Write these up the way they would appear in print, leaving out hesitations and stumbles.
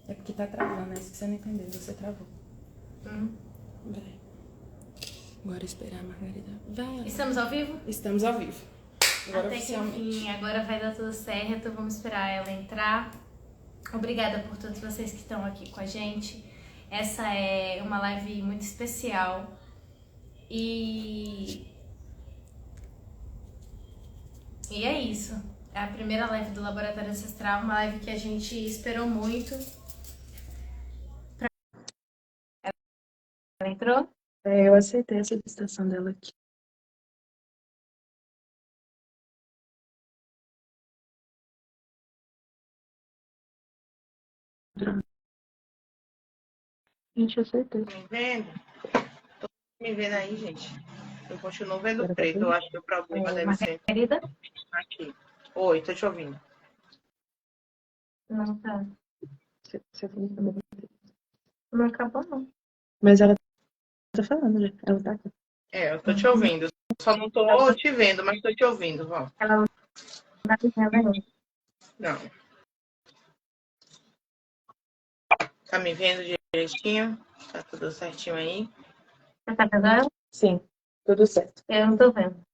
É porque tá travando, é isso que você não entendeu. Você travou. Vai. Agora esperar a Margarida. Vai. Estamos ao vivo? Estamos ao vivo. Agora Até que oficialmente. enfim, agora vai dar tudo certo. Vamos esperar ela entrar. Obrigada por todos vocês que estão aqui com a gente. Essa é uma live muito especial. E é isso. É a primeira live do Laboratório Ancestral, uma live que a gente esperou muito. Ela entrou? É, eu aceitei a solicitação dela aqui. Gente, eu aceitei. Me vendo? Tô me vendo aí, gente? Eu continuo vendo Agora tá preto. tudo? Eu acho que o problema deve ser Margarida? aqui. Oi, tô te ouvindo. Não tá. Você falou também. Não acabou, não. Mas ela tá falando já. Ela tá aqui. É, eu tô te ouvindo. Só não tô te vendo, mas tô te ouvindo, vamos. Ela não tá dizendo ainda. Não. Tá me vendo direitinho? Tá tudo certinho aí? Você tá vendo ela? Sim, tudo certo. Eu não tô vendo.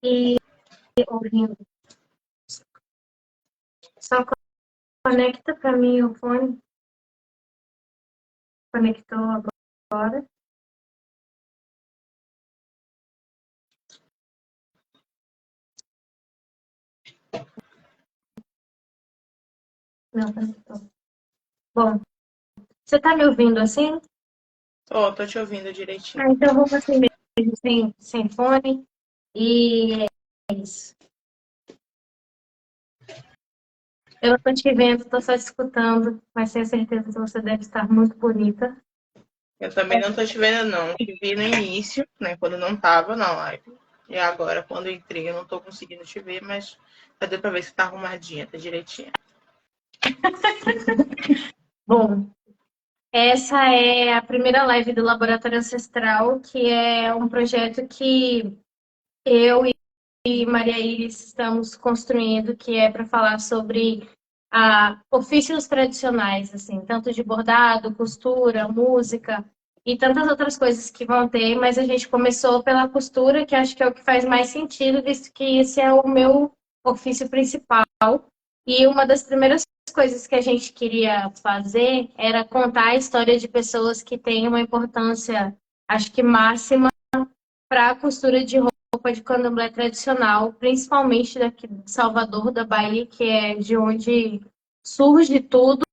E ouvindo. Só conecta pra mim o fone. Conectou agora. Não, conectou. Bom, você tá me ouvindo assim? Tô te ouvindo direitinho. Então vamos assim mesmo, sem fone. E é isso. Eu não tô te vendo, tô só te escutando, mas tenho certeza que você deve estar muito bonita. Eu também não tô te vendo, não. Te vi no início, né? Quando não tava na live. E agora, quando eu entrei, eu não tô conseguindo te ver, mas já deu pra ver que tá arrumadinha, tá direitinha. Bom, essa é a primeira live do Laboratório Ancestral, que é um projeto que eu e Maria Iris estamos construindo, que é para falar sobre ofícios tradicionais, assim, tanto de bordado, costura, música e tantas outras coisas que vão ter, mas a gente começou pela costura, que acho que é o que faz mais sentido, visto que esse é o meu ofício principal. E uma das primeiras coisas que a gente queria fazer era contar a história de pessoas que têm uma importância, acho que máxima, para a costura de roupa de candomblé tradicional, principalmente daqui de Salvador, da Bahia, que é de onde surge tudo.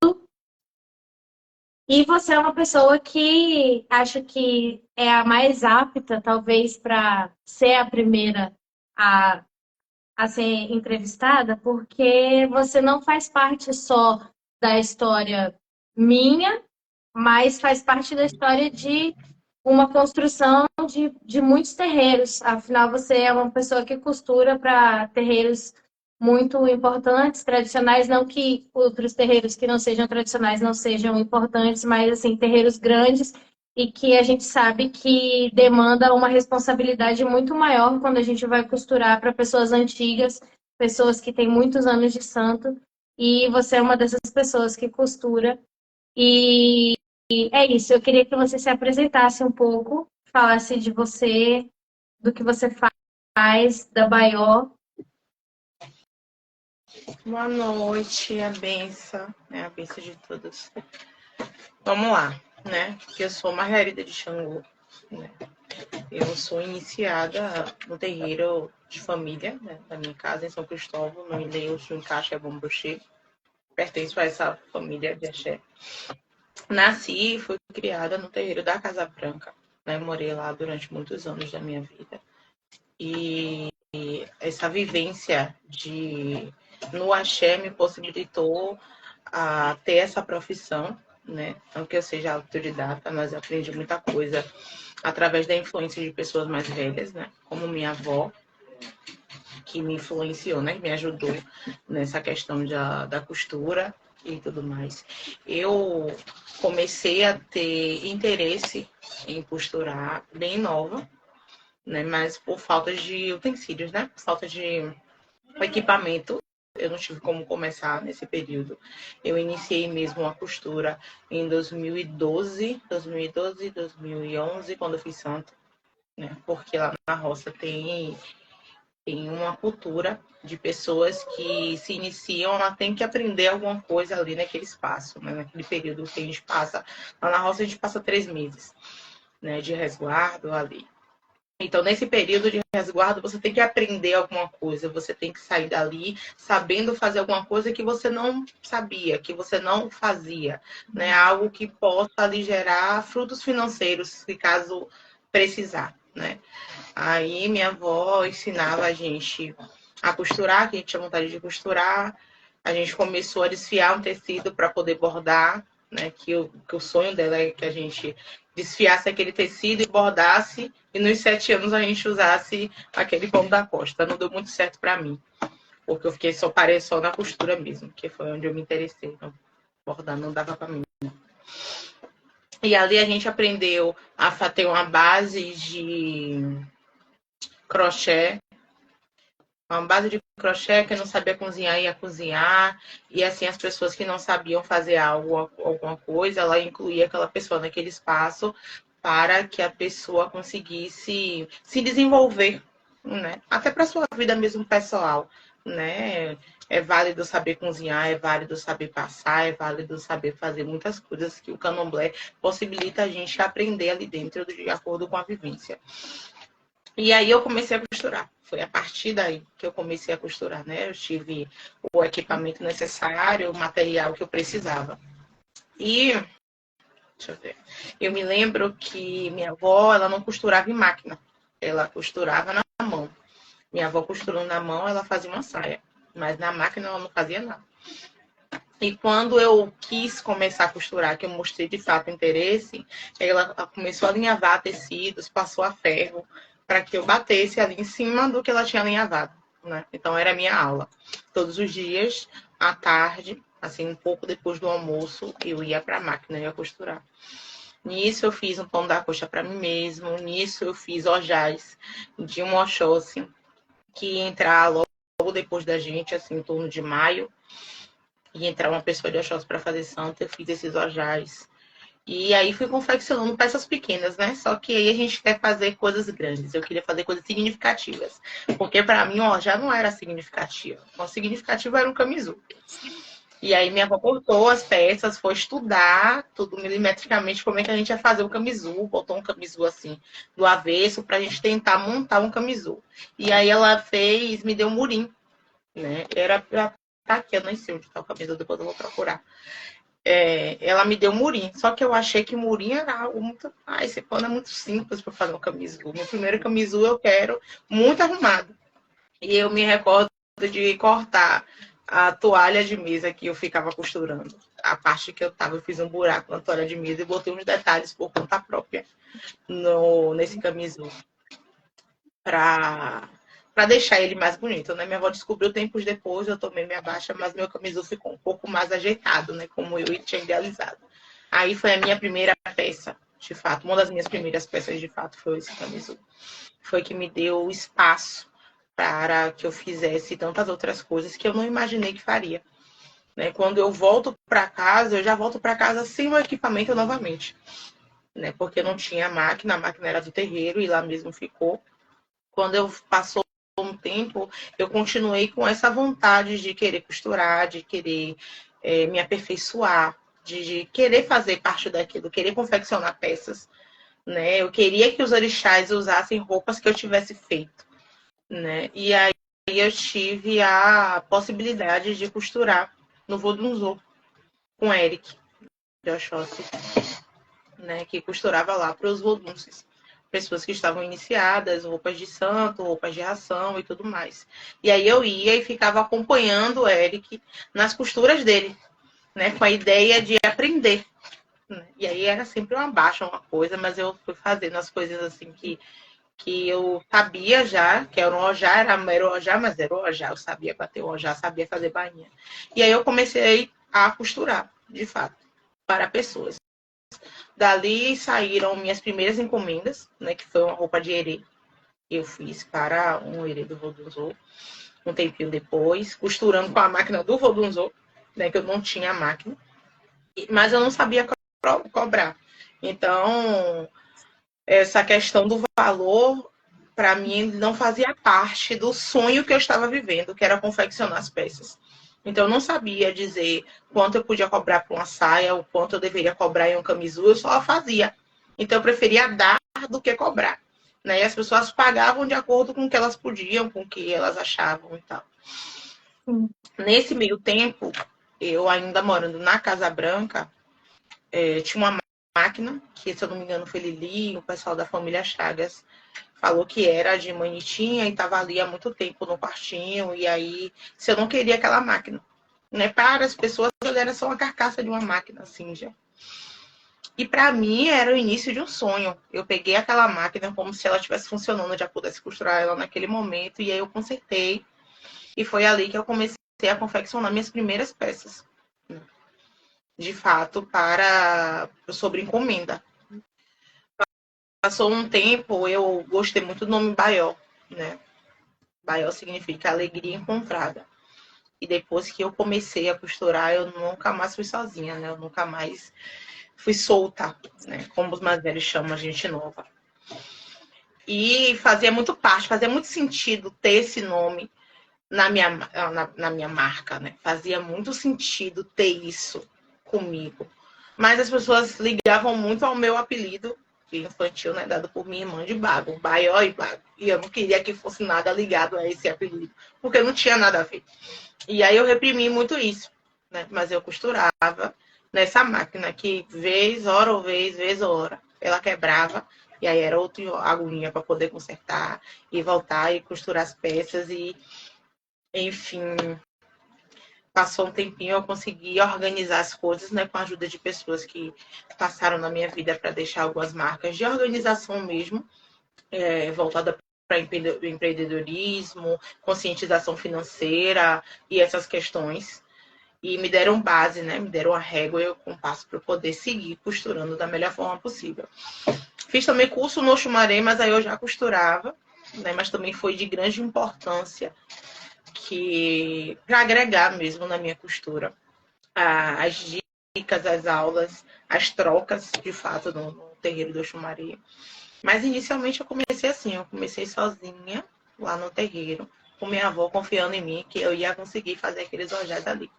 E você é uma pessoa que acho que é a mais apta, talvez, para ser a primeira a, a ser entrevistada, porque você não faz parte só da história minha, mas faz parte da história de uma construção de muitos terreiros. Afinal, você é uma pessoa que costura para terreiros muito importantes, tradicionais, não que outros terreiros que não sejam tradicionais não sejam importantes, mas assim, terreiros grandes e que a gente sabe que demanda uma responsabilidade muito maior quando a gente vai costurar para pessoas antigas, pessoas que têm muitos anos de santo, e você é uma dessas pessoas que costura. E é isso, eu queria que você se apresentasse um pouco, falasse de você, do que você faz, da Baió. Boa noite, a benção, né? A benção de todos. Vamos lá, né? Eu sou Margarida de Xangô, né? Eu sou iniciada no terreiro de família, né? Da minha casa, em São Cristóvão, no Ilhéus, no Encaixe Bombochê. Pertenço a essa família de axé. Nasci e fui criada no terreiro da Casa Branca, né? Morei lá durante muitos anos da minha vida. E essa vivência no axé me possibilitou a ter essa profissão, né? Não que eu seja autodidata, mas eu aprendi muita coisa através da influência de pessoas mais velhas, né? Como minha avó, que me influenciou, né? Me ajudou nessa questão da costura e tudo mais. Eu comecei a ter interesse em costurar bem nova, né? Mas por falta de utensílios, né? Por falta de equipamento eu não tive como começar nesse período. Eu iniciei mesmo a costura em 2012, 2011, quando eu fiz santo, né? Porque lá na roça tem uma cultura de pessoas que se iniciam, ela tem que aprender alguma coisa ali naquele espaço, né? Naquele período que a gente passa. Lá na roça a gente passa 3 meses, né, de resguardo ali. Então, nesse período de resguardo, você tem que aprender alguma coisa, você tem que sair dali sabendo fazer alguma coisa que você não sabia, que você não fazia, né? Algo que possa ali gerar frutos financeiros, se caso precisar, né? Aí minha avó ensinava a gente a costurar, que a gente tinha vontade de costurar. A gente começou a desfiar um tecido para poder bordar, né? Que o sonho dela é que a gente desfiasse aquele tecido e bordasse, e nos 7 anos a gente usasse aquele pão da costa. Não deu muito certo para mim, porque eu fiquei parei só na costura mesmo, que foi onde eu me interessei. Então, bordar não dava para mim. E ali a gente aprendeu a ter uma base de crochê, uma base de crochê. Quem não sabia cozinhar ia cozinhar, e assim as pessoas que não sabiam fazer alguma coisa, ela incluía aquela pessoa naquele espaço para que a pessoa conseguisse se desenvolver, né? Até para sua vida mesmo pessoal, né? É válido saber cozinhar, é válido saber passar, é válido saber fazer muitas coisas que o candomblé possibilita a gente aprender ali dentro, de acordo com a vivência. E aí eu comecei a costurar. Foi a partir daí que eu comecei a costurar, né? Eu tive o equipamento necessário, o material que eu precisava. E, deixa eu ver, eu me lembro que minha avó, ela não costurava em máquina. Ela costurava na mão. Minha avó costurando na mão, ela fazia uma saia. Mas na máquina ela não fazia nada. E quando eu quis começar a costurar, que eu mostrei de fato interesse, ela começou a alinhavar tecidos, passou a ferro, para que eu batesse ali em cima do que ela tinha alinhavado, né? Então era a minha aula. Todos os dias, à tarde, assim, um pouco depois do almoço, eu ia para a máquina e ia costurar. Nisso eu fiz um pão da coxa para mim mesmo, nisso eu fiz ojás de um Oxóssi, que ia entrar logo depois da gente, assim, em torno de maio. E entrar uma pessoa de Oxóssi para fazer santo, eu fiz esses ojás. E aí fui confeccionando peças pequenas, né? Só que aí a gente quer fazer coisas grandes. Eu queria fazer coisas significativas. Porque para mim, ó, já não era significativa. O significativo era um camisu. E aí minha avó cortou as peças, foi estudar tudo milimetricamente como é que a gente ia fazer o camisu. Botou um camisu assim, do avesso, pra gente tentar montar um camisu. E aí ela me deu um murim, né? Era pra tá aqui, eu não sei onde tá o camisu, depois eu vou procurar. Ela me deu murim, só que eu achei que murim era algo muito... esse pano é muito simples para fazer um camisu. Meu primeiro camisu eu quero muito arrumado. E eu me recordo de cortar a toalha de mesa que eu ficava costurando. A parte que eu fiz um buraco na toalha de mesa e botei uns detalhes por conta própria nesse camisu. Para deixar ele mais bonito, né? Minha avó descobriu tempos depois, eu tomei minha baixa, mas meu camisu ficou um pouco mais ajeitado, né? Como eu tinha idealizado. Aí foi a minha primeira peça, de fato. Uma das minhas primeiras peças, de fato, foi esse camisu. Foi que me deu espaço para que eu fizesse tantas outras coisas que eu não imaginei que faria. Né? Quando eu volto para casa, eu já volto para casa sem o equipamento novamente. Né? Porque eu não tinha máquina, a máquina era do terreiro e lá mesmo ficou. Quando eu passou um tempo, eu continuei com essa vontade de querer costurar, de querer me aperfeiçoar, de querer fazer parte daquilo, querer confeccionar peças, né? Eu queria que os orixás usassem roupas que eu tivesse feito, né? E aí eu tive a possibilidade de costurar no Vodunzô com Eric de Oxóssi, né? Que costurava lá para os vodunces. Pessoas que estavam iniciadas, roupas de santo, roupas de ração e tudo mais. E aí eu ia e ficava acompanhando o Eric nas costuras dele, né? Com a ideia de aprender. E aí era sempre uma baixa, uma coisa, mas eu fui fazendo as coisas assim que eu sabia já, que era um ojá, era o ojá, mas era o ojá. Eu sabia bater o ojá, sabia fazer bainha. E aí eu comecei a costurar, de fato, para pessoas. Dali saíram minhas primeiras encomendas, né, que foi uma roupa de herê. Eu fiz para um herê do Vodunzô. um tempinho depois, costurando com a máquina do Rodunzô, né, que eu não tinha máquina, mas eu não sabia cobrar. Então, essa questão do valor, para mim, não fazia parte do sonho que eu estava vivendo, que era confeccionar as peças. Então, eu não sabia dizer quanto eu podia cobrar por uma saia, o quanto eu deveria cobrar em um camisul, eu só fazia. Então, eu preferia dar do que cobrar. Né? E as pessoas pagavam de acordo com o que elas podiam, com o que elas achavam e tal. Nesse meio tempo, eu ainda morando na Casa Branca, tinha uma máquina, que se eu não me engano foi Lili, o pessoal da família Chagas falou que era de Manitinha e estava ali há muito tempo no quartinho, e aí, se eu não queria aquela máquina, né? Para as pessoas, ela era só uma carcaça de uma máquina, assim, já. E para mim era o início de um sonho. Eu peguei aquela máquina como se ela estivesse funcionando, eu já pudesse costurar ela naquele momento, e aí eu consertei. E foi ali que eu comecei a confeccionar minhas primeiras peças. De fato, sobre encomenda. Passou um tempo, eu gostei muito do nome Baió, né? Baió significa alegria encontrada. E depois que eu comecei a costurar, eu nunca mais fui sozinha, né? Eu nunca mais fui solta, né? Como os mais velhos chamam a gente nova. E fazia muito sentido ter esse nome na minha marca, né? Fazia muito sentido ter isso comigo. Mas as pessoas ligavam muito ao meu apelido infantil, né? Dado por minha irmã de Bago, Baió e Bago. E eu não queria que fosse nada ligado a esse apelido, porque não tinha nada a ver. E aí eu reprimi muito isso, né? Mas eu costurava nessa máquina que vez, hora, ela quebrava. E aí era outra agulhinha para poder consertar e voltar e costurar as peças. E, enfim, passou um tempinho, eu consegui organizar as coisas, né? Com a ajuda de pessoas que passaram na minha vida para deixar algumas marcas de organização mesmo, voltada para empreendedorismo, conscientização financeira e essas questões. E me deram base, né? Me deram a régua e o compasso para poder seguir costurando da melhor forma possível. Fiz também curso no Oxumaré, mas aí eu já costurava, né? Mas também foi de grande importância para agregar mesmo na minha costura. As dicas, as aulas, as trocas, de fato, no terreiro do Oxumaré. Mas inicialmente eu comecei assim, eu comecei sozinha lá no terreiro, com minha avó confiando em mim que eu ia conseguir fazer aqueles ojás ali.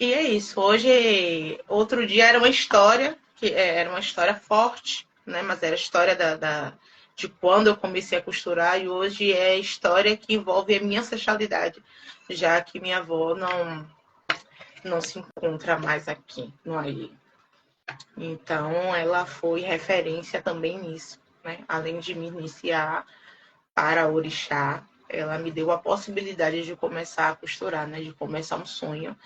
E é isso. Hoje, outro dia era uma história, que era uma história forte, né? Mas era a história de quando eu comecei a costurar, e hoje é a história que envolve a minha ancestralidade, já que minha avó não se encontra mais aqui no Aie. Então, ela foi referência também nisso, né? Além de me iniciar para orixá, ela me deu a possibilidade de começar a costurar, né? De começar um sonho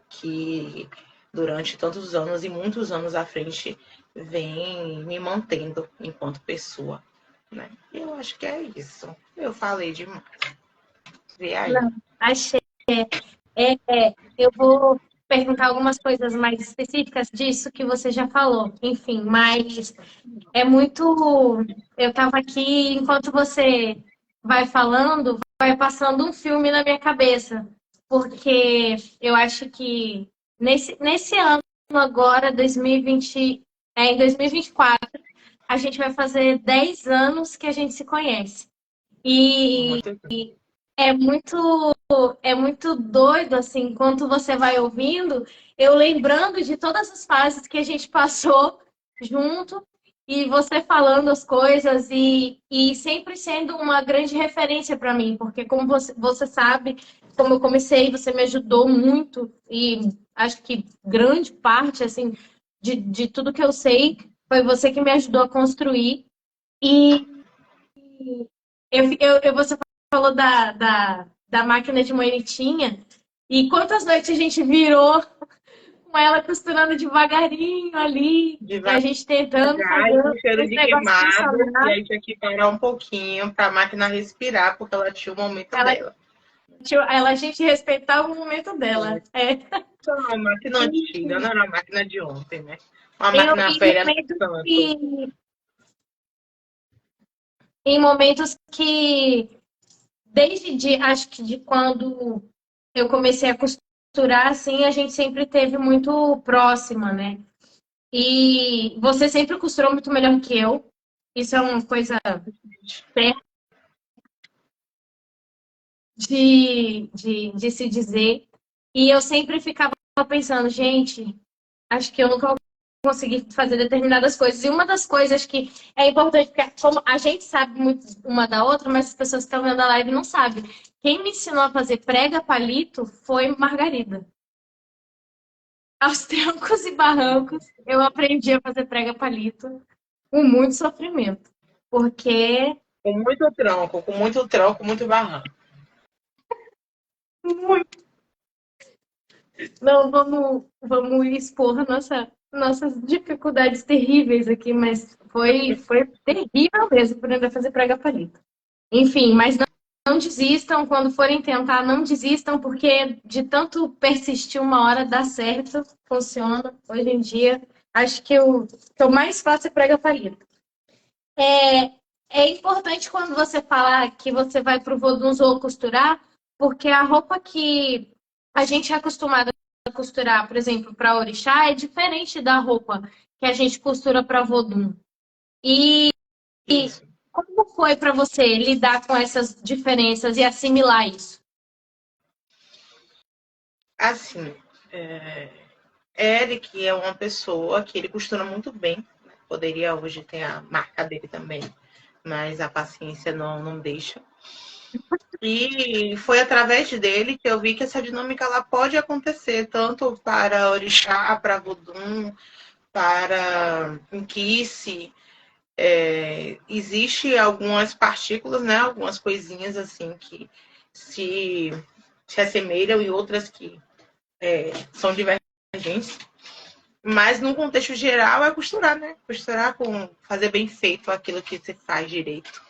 que durante tantos anos e muitos anos à frente vem me mantendo enquanto pessoa, né? Eu acho que é isso. Eu falei demais. Vê aí. Não, achei. Eu vou perguntar algumas coisas mais específicas disso que você já falou. Enfim, mas é muito. Eu estava aqui, enquanto você vai falando, vai passando um filme na minha cabeça. Porque eu acho que nesse ano agora, 2020, em 2024, a gente vai fazer 10 anos que a gente se conhece. E é muito doido, assim, enquanto você vai ouvindo, eu lembrando de todas as fases que a gente passou junto e você falando as coisas e sempre sendo uma grande referência para mim, porque como você sabe, como eu comecei, você me ajudou muito e acho que grande parte, assim, de tudo que eu sei foi você que me ajudou a construir. E você falou da máquina de moenitinha. E quantas noites a gente virou com ela costurando devagarinho ali. E a gente tentando fazer com cheiro esse de negócio queimado. funcionar. E aí tinha que parar um pouquinho para a máquina respirar, porque ela tinha o momento dela. A gente respeitava o momento dela. Isso é uma máquina antiga, não era uma máquina de ontem, né? Uma máquina velha no canto. Em momentos que acho que de quando eu comecei a costurar, assim, a gente sempre teve muito próxima, né? E você sempre costurou muito melhor que eu. Isso é uma coisa certa de se dizer. E eu sempre ficava pensando, gente, acho que eu nunca vou conseguir fazer determinadas coisas. E uma das coisas que é importante, porque como a gente sabe muito uma da outra, mas as pessoas que estão vendo a live não sabem. Quem me ensinou a fazer prega palito foi Margarida. Aos trancos e barrancos, eu aprendi a fazer prega palito com muito sofrimento. Porque Com muito tronco, muito barranco. muito. Não vamos expor nossas dificuldades terríveis aqui, mas foi terrível mesmo aprender a fazer prega palito. Enfim, mas não desistam, quando forem tentar, não desistam, porque de tanto persistir uma hora dá certo, funciona. Hoje em dia, acho que o que eu mais faço é prega palito. É importante quando você falar que você vai para o vodunzo costurar, porque a roupa que a gente é acostumado a costurar, por exemplo, para orixá, é diferente da roupa que a gente costura para vodum. E Isso. como foi para você lidar com essas diferenças e assimilar isso? Assim, Eric é uma pessoa que ele costura muito bem. Poderia hoje ter a marca dele também, mas a paciência não deixa. E foi através dele que eu vi que essa dinâmica ela pode acontecer, tanto para orixá, para vodum, para inquice. Existe algumas partículas, né, algumas coisinhas assim que se assemelham e outras que são divergentes. Mas no contexto geral é costurar, né? Costurar com fazer bem feito aquilo que você faz direito.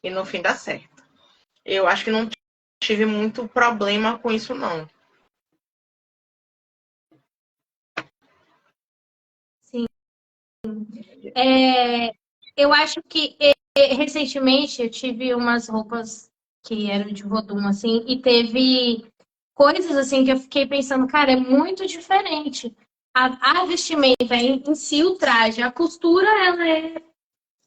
E no fim dá certo. Eu acho que não tive muito problema com isso, não. Sim. Eu acho que recentemente eu tive umas roupas que eram de vodum, assim, e teve coisas assim que eu fiquei pensando, cara, é muito diferente. A vestimenta em si, o traje, a costura, ela é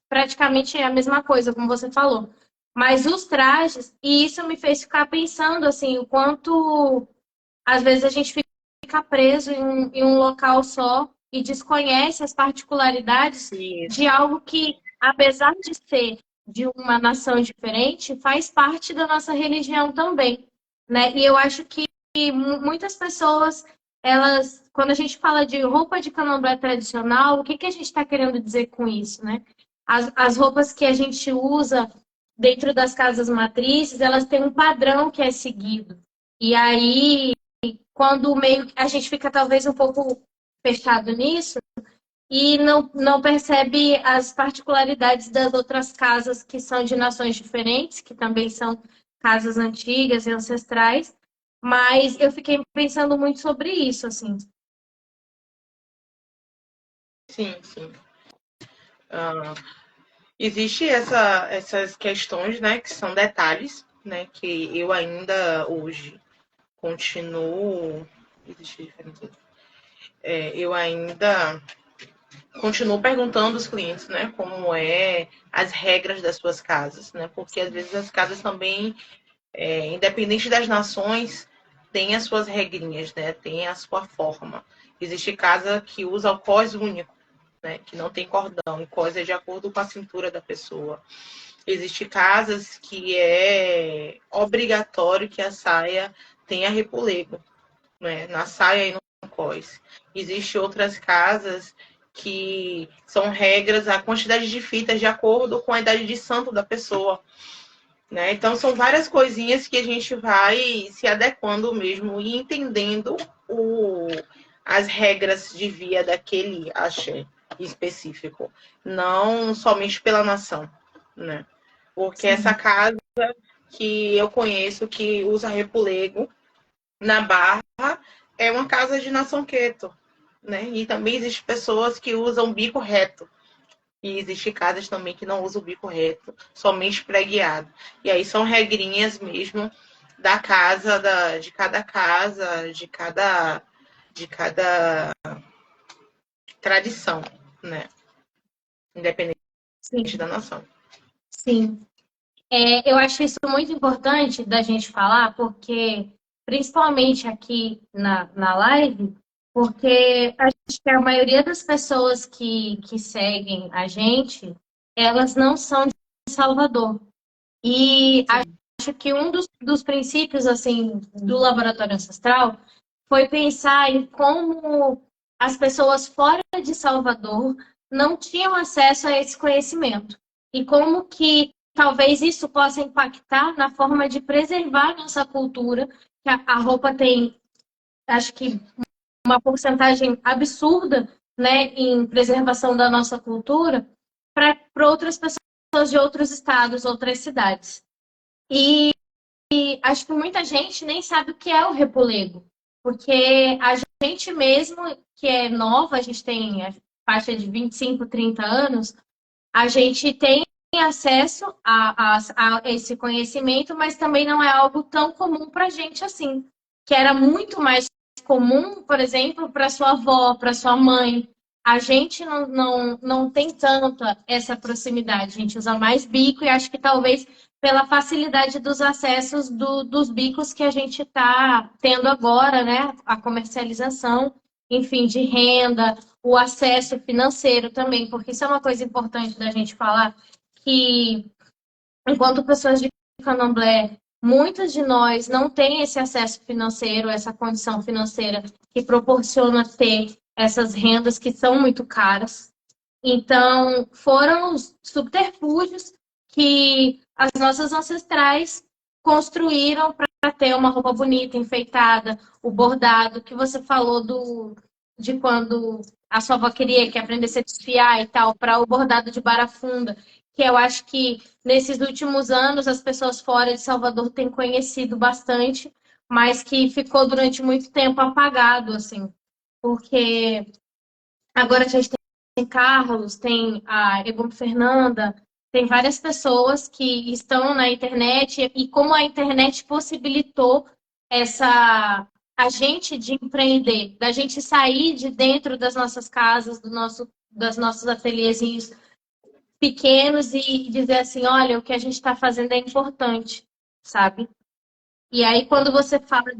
praticamente a mesma coisa, como você falou. Mas os trajes, e isso me fez ficar pensando assim, o quanto às vezes a gente fica preso em um local só e desconhece as particularidades de Isso. algo que, apesar de ser de uma nação diferente, faz parte da nossa religião também, né? E eu acho que muitas pessoas, elas, quando a gente fala de roupa de candomblé tradicional, o que que a gente está querendo dizer com isso, né? As roupas que a gente usa dentro das casas matrizes, elas têm um padrão que é seguido. E aí quando meio a gente fica talvez um pouco fechado nisso e não percebe as particularidades das outras casas que são de nações diferentes, que também são casas antigas e ancestrais, mas eu fiquei pensando muito sobre isso, assim. Sim, sim. Existe essas questões, né, que são detalhes, né, que eu ainda hoje continuo. Existe diferença. Eu ainda continuo perguntando aos clientes, né, como é as regras das suas casas, né, porque às vezes as casas também, independente das nações, têm as suas regrinhas, né, tem a sua forma. Existe casa que usa o cós único, né, que não tem cordão, e cós é de acordo com a cintura da pessoa. Existem casas que é obrigatório que a saia tenha repolego, né, na saia e no cós. Existem outras casas que são regras, a quantidade de fitas de acordo com a idade de santo da pessoa. Né? Então, são várias coisinhas que a gente vai se adequando mesmo e entendendo as regras de via daquele axé específico, não somente pela nação. Né? Porque essa casa que eu conheço que usa repolego na Barra é uma casa de nação queto. Né? E também existem pessoas que usam bico reto. E existe casas também que não usam o bico reto, somente pré-guiado. E aí são regrinhas mesmo da casa, de cada casa, de cada tradição, né? Independente Sim, da nação. sim. Eu acho isso muito importante da gente falar, porque, principalmente aqui na live, porque acho que a maioria das pessoas que seguem a gente, elas não são de Salvador. E acho que um dos princípios, assim, do Laboratório Ancestral foi pensar em como as pessoas fora de Salvador não tinham acesso a esse conhecimento. E como que talvez isso possa impactar na forma de preservar nossa cultura, que a roupa tem, acho que, uma porcentagem absurda, né, em preservação da nossa cultura, para outras pessoas de outros estados, outras cidades. E acho que muita gente nem sabe o que é o repolego, porque a gente mesmo, que é nova, a gente tem a faixa de 25, 30 anos, a gente tem acesso a esse conhecimento, mas também não é algo tão comum para a gente assim, que era muito mais comum, por exemplo, para sua avó, para sua mãe. A gente não tem tanta essa proximidade, a gente usa mais bico e acho que talvez pela facilidade dos acessos dos bicos que a gente está tendo agora, né? A comercialização, enfim, de renda, o acesso financeiro também, porque isso é uma coisa importante da gente falar, que enquanto pessoas de candomblé, muitas de nós não têm esse acesso financeiro, essa condição financeira que proporciona ter essas rendas que são muito caras. Então, foram os subterfúgios que as nossas ancestrais construíram para ter uma roupa bonita, enfeitada, o bordado, que você falou de quando a sua avó queria que aprendesse a desfiar e tal, para o bordado de barafunda, que eu acho que nesses últimos anos as pessoas fora de Salvador têm conhecido bastante, mas que ficou durante muito tempo apagado, assim, porque agora a gente tem Carlos, tem a Egon Fernanda, tem várias pessoas que estão na internet e como a internet possibilitou essa a gente de empreender, da gente sair de dentro das nossas casas, das nossos ateliês pequenos e dizer assim, olha, o que a gente está fazendo é importante, sabe? E aí, quando você fala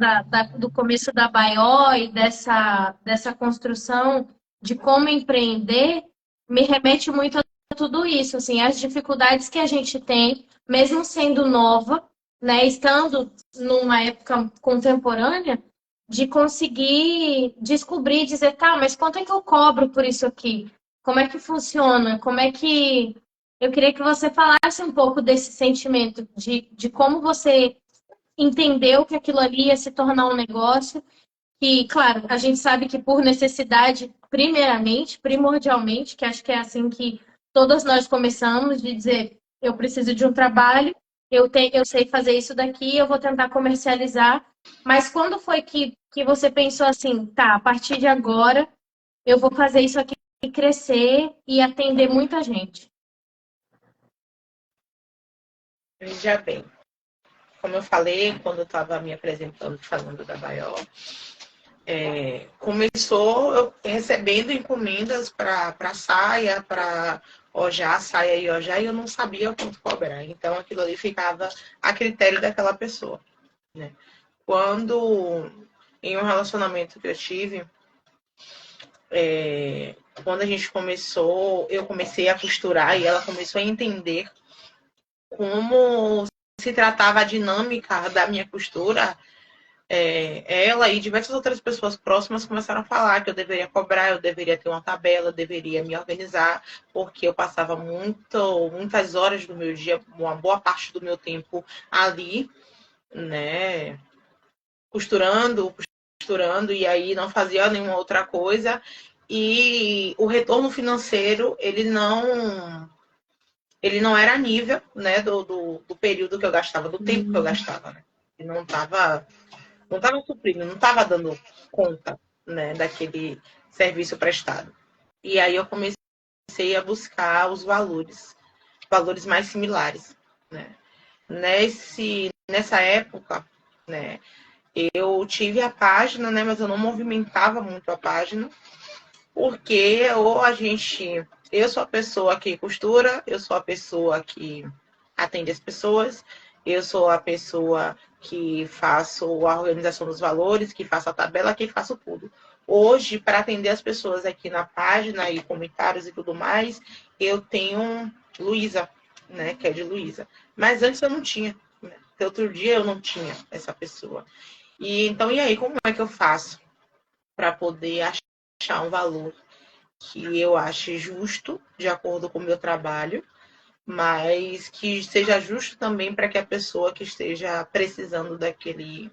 do começo da Baió e dessa construção de como empreender, me remete muito a tudo isso, assim, as dificuldades que a gente tem, mesmo sendo nova, né, estando numa época contemporânea, de conseguir descobrir, dizer, tá, mas quanto é que eu cobro por isso aqui? Como é que funciona? Como é que... Eu queria que você falasse um pouco desse sentimento, de como você entendeu que aquilo ali ia se tornar um negócio que, claro, a gente sabe que por necessidade, primeiramente, primordialmente, que acho que é assim que todas nós começamos, de dizer, eu preciso de um trabalho, eu sei fazer isso daqui, eu vou tentar comercializar. Mas quando foi que você pensou assim, tá, a partir de agora, eu vou fazer isso aqui crescer e atender muita gente? Veja bem, como eu falei, quando eu estava me apresentando, falando da Baió, começou eu recebendo encomendas para saia, para ojá, saia e ojá, e eu não sabia quanto cobrar. Então, aquilo ali ficava a critério daquela pessoa, né? Quando, em um relacionamento que eu tive, quando a gente começou, eu comecei a costurar e ela começou a entender como se tratava a dinâmica da minha costura, ela e diversas outras pessoas próximas começaram a falar que eu deveria cobrar, eu deveria ter uma tabela, eu deveria me organizar, porque eu passava muitas horas do meu dia, uma boa parte do meu tempo ali, né, costurando, e aí não fazia nenhuma outra coisa. E o retorno financeiro, ele não era a nível, né, do período que eu gastava, do tempo que eu gastava, né? E não estava suprindo, não estava dando conta, né, daquele serviço prestado. E aí eu comecei comecei a buscar os valores mais similares, né? Nessa época, né, eu tive a página, né, mas eu não movimentava muito a página, porque eu sou a pessoa que costura, eu sou a pessoa que atende as pessoas, eu sou a pessoa que faço a organização dos valores, que faço a tabela, que faço tudo. Hoje, para atender as pessoas aqui na página e comentários e tudo mais, eu tenho Luísa, né, que é de Luísa. Mas antes eu não tinha, né? Outro dia eu não tinha essa pessoa. E aí, como é que eu faço para poder achar um valor que eu ache justo, de acordo com o meu trabalho, mas que seja justo também para que a pessoa que esteja precisando daquele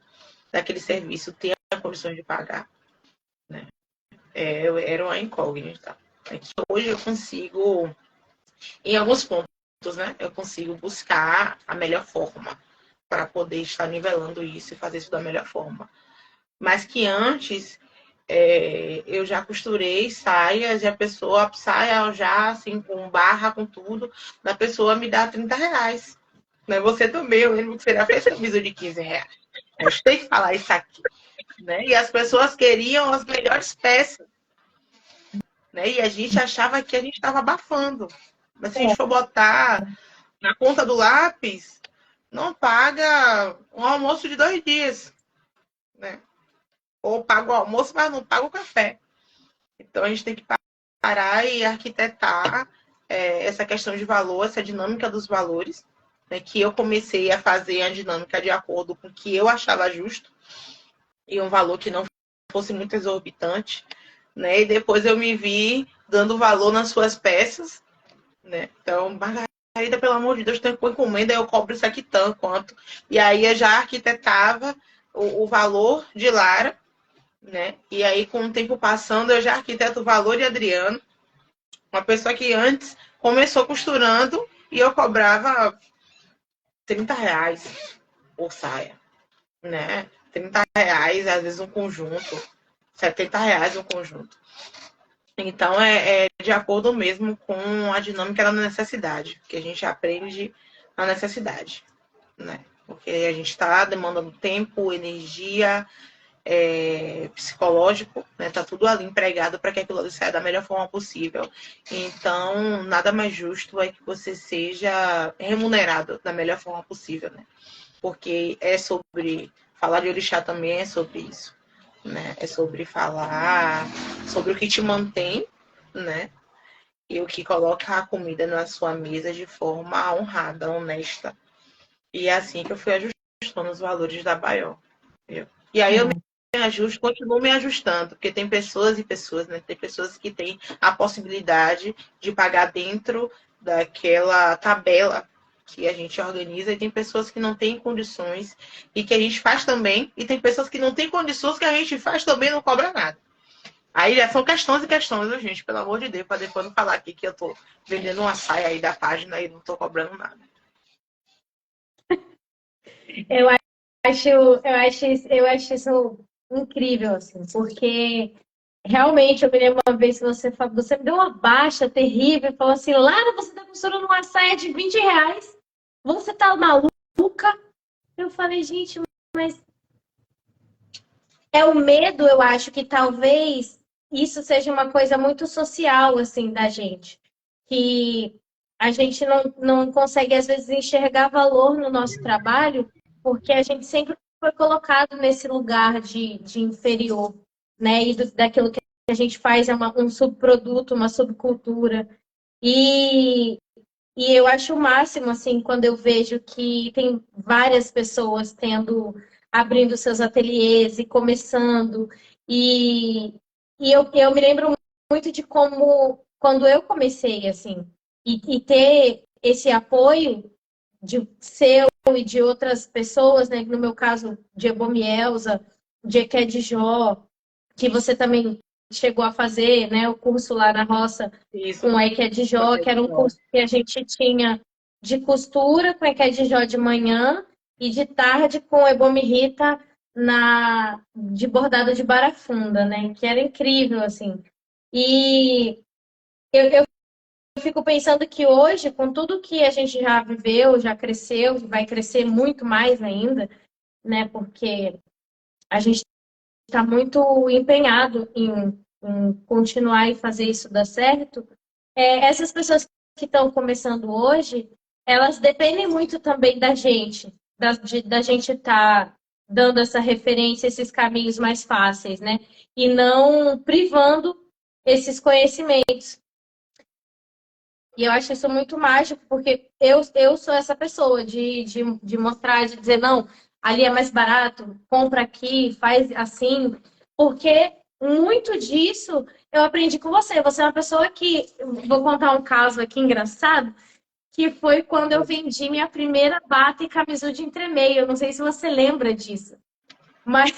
serviço tenha condições de pagar, né? Era uma incógnita. É que hoje eu consigo, em alguns pontos, né? Eu consigo buscar a melhor forma para poder estar nivelando isso e fazer isso da melhor forma. Mas que antes eu já costurei saias e a pessoa, saia já assim, com barra, com tudo, da pessoa me dá R$30. Né? Você também, eu lembro que você já fez serviço de R$15. A gente tem que falar isso aqui. Né? E as pessoas queriam as melhores peças. Né? E a gente achava que a gente estava abafando. Mas se a gente for botar na ponta do lápis, não paga um almoço de 2 dias. Né? Ou paga o almoço, mas não paga o café. Então, a gente tem que parar e arquitetar essa questão de valor, essa dinâmica dos valores, né, que eu comecei a fazer a dinâmica de acordo com o que eu achava justo, e um valor que não fosse muito exorbitante, né, e depois eu me vi dando valor nas suas peças, né, então, Margarida, pelo amor de Deus, tem que encomenda, eu cobro isso aqui tanto, quanto, e aí eu já arquitetava o valor de Lara, né? E aí, com o tempo passando, eu já arquiteto o valor de Adriano, uma pessoa que antes começou costurando e eu cobrava R$30 por saia, né? R$30, às vezes um conjunto, R$70 um conjunto. Então, é de acordo mesmo com a dinâmica da necessidade, que a gente aprende na necessidade, né? Porque a gente está demandando tempo, energia, psicológico, né? Tá tudo ali empregado para que aquilo ali saia da melhor forma possível. Então, nada mais justo é que você seja remunerado da melhor forma possível, né? Porque falar de orixá também é sobre isso, né? É sobre falar sobre o que te mantém, né? E o que coloca a comida na sua mesa de forma honrada, honesta. E é assim que eu fui ajustando os valores da Baió. E aí eu me ajusto, continuo me ajustando, porque tem pessoas e pessoas, né? Tem pessoas que têm a possibilidade de pagar dentro daquela tabela que a gente organiza, e tem pessoas que não têm condições e que a gente faz também, e tem pessoas que não têm condições que a gente faz também e não cobra nada. Aí já são questões e questões, viu, gente? Pelo amor de Deus, para depois não falar aqui que eu tô vendendo uma saia aí da página e não tô cobrando nada. Eu acho isso incrível, assim, porque realmente eu me lembro uma vez que você me deu uma baixa terrível e falou assim: Lara, você tá costurando uma saia de R$20. Você tá maluca? Eu falei, gente, mas é o medo, eu acho que talvez isso seja uma coisa muito social, assim, da gente. Que a gente não consegue, às vezes, enxergar valor no nosso trabalho, porque a gente sempre foi colocado nesse lugar de inferior, né? E daquilo que a gente faz é um subproduto, uma subcultura. E eu acho o máximo, assim, quando eu vejo que tem várias pessoas abrindo seus ateliês e começando. E, eu me lembro muito de como, quando eu comecei, assim, e ter esse apoio de seu e de outras pessoas, né? No meu caso, de Ebomielza, de Eked Jó, que você também chegou a fazer, né? O curso lá na roça Isso. com a Eked Jó, que era um curso que a gente tinha de costura com a Eked Jó de manhã e de tarde com Ebomi Rita de bordado de barafunda, né? Que era incrível, assim. E eu fico pensando que hoje, com tudo que a gente já viveu, já cresceu, vai crescer muito mais ainda, né? Porque a gente está muito empenhado em continuar e fazer isso dar certo. Essas pessoas que estão começando hoje, elas dependem muito também da gente, da gente estar dando essa referência, esses caminhos mais fáceis, né? E não privando esses conhecimentos. E eu acho isso muito mágico, porque eu sou essa pessoa de mostrar, de dizer, não, ali é mais barato, compra aqui, faz assim, porque muito disso eu aprendi com você. Você é uma pessoa que, vou contar um caso aqui engraçado, que foi quando eu vendi minha primeira bata e camisa de entremeio. Eu não sei se você lembra disso, mas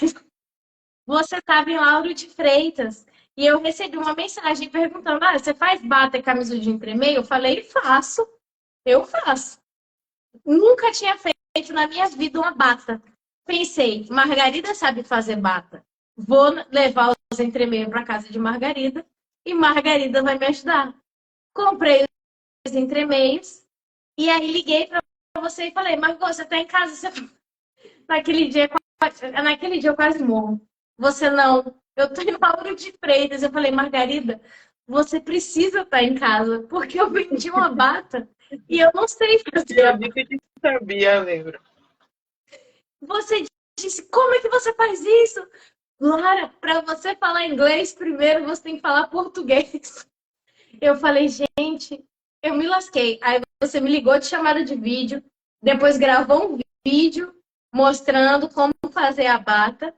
você estava em Lauro de Freitas e eu recebi uma mensagem perguntando: você faz bata e camisa de entremeio? Eu falei: faço, eu faço. Nunca tinha feito na minha vida uma bata. Pensei: Margarida sabe fazer bata. Vou levar os entremeios para casa de Margarida e Margarida vai me ajudar. Comprei os entremeios e aí liguei para você e falei: Margot, você está em casa? Você... Naquele dia eu quase morro. Você não. Eu tô em Lauro de Freitas. Eu falei, Margarida, você precisa estar em casa, porque eu vendi uma bata e eu não sei fazer. Eu disse que sabia, lembro. Você disse, como é que você faz isso? Lara, para você falar inglês, primeiro você tem que falar português. Eu falei, gente, eu me lasquei. Aí você me ligou de chamada de vídeo, depois gravou um vídeo mostrando como fazer a bata.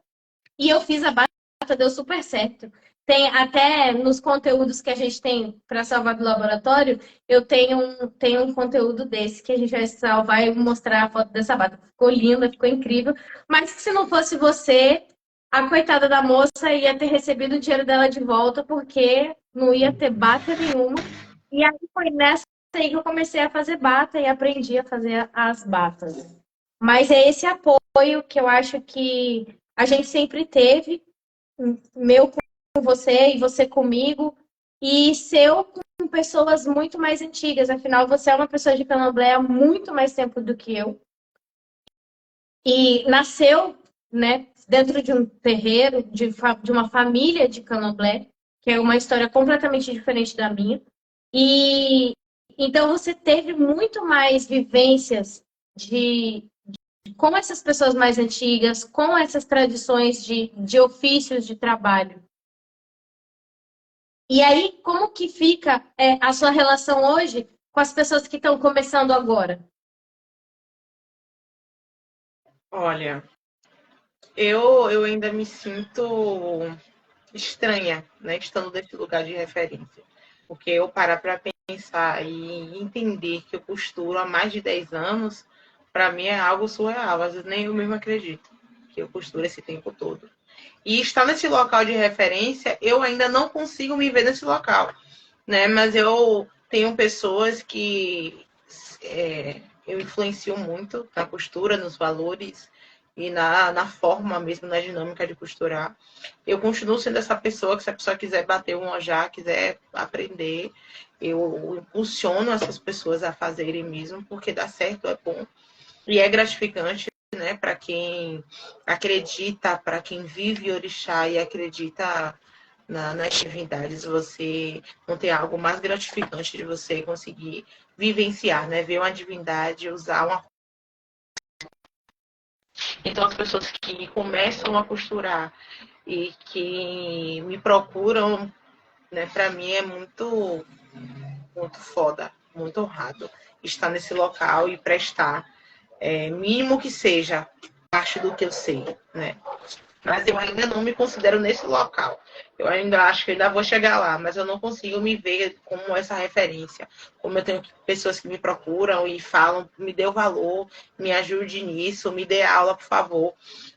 E eu fiz a bata, deu super certo. Tem até nos conteúdos que a gente tem para salvar do laboratório, eu tenho um conteúdo desse que a gente vai salvar e mostrar a foto dessa bata. Ficou linda, ficou incrível. Mas se não fosse você, a coitada da moça ia ter recebido o dinheiro dela de volta, porque não ia ter bata nenhuma. E aí foi nessa aí que eu comecei a fazer bata e aprendi a fazer as batas. Mas é esse apoio que eu acho que a gente sempre teve, meu com você e você comigo, e seu com pessoas muito mais antigas. Afinal, você é uma pessoa de Candomblé há muito mais tempo do que eu. E nasceu, né, dentro de um terreiro, de uma família de Candomblé, que é uma história completamente diferente da minha. E então você teve muito mais vivências com essas pessoas mais antigas, com essas tradições de ofícios de trabalho. E aí, como que fica a sua relação hoje com as pessoas que estão começando agora? Olha, eu ainda me sinto estranha, né, estando nesse lugar de referência. Porque eu parar para pensar e entender que eu costuro há mais de 10 anos, para mim é algo surreal. Às vezes nem eu mesmo acredito que eu costuro esse tempo todo. E estar nesse local de referência, eu ainda não consigo me ver nesse local, né? Mas eu tenho pessoas que eu influencio muito na costura, nos valores e na forma mesmo, na dinâmica de costurar. Eu continuo sendo essa pessoa que, se a pessoa quiser bater um ojá, quiser aprender, eu impulsiono essas pessoas a fazerem mesmo, porque dá certo, é bom. E é gratificante, né, para quem acredita, para quem vive orixá e acredita nas divindades, você não tem algo mais gratificante de você conseguir vivenciar, né? Ver uma divindade, usar uma. Então, as pessoas que começam a costurar e que me procuram, né, para mim é muito, muito foda, muito honrado estar nesse local e prestar, mínimo que seja, parte do que eu sei, né? Mas eu ainda não me considero nesse local. Eu ainda acho que ainda vou chegar lá, mas eu não consigo me ver como essa referência. Como eu tenho pessoas que me procuram e falam, me dê o valor, me ajude nisso, me dê aula, por favor.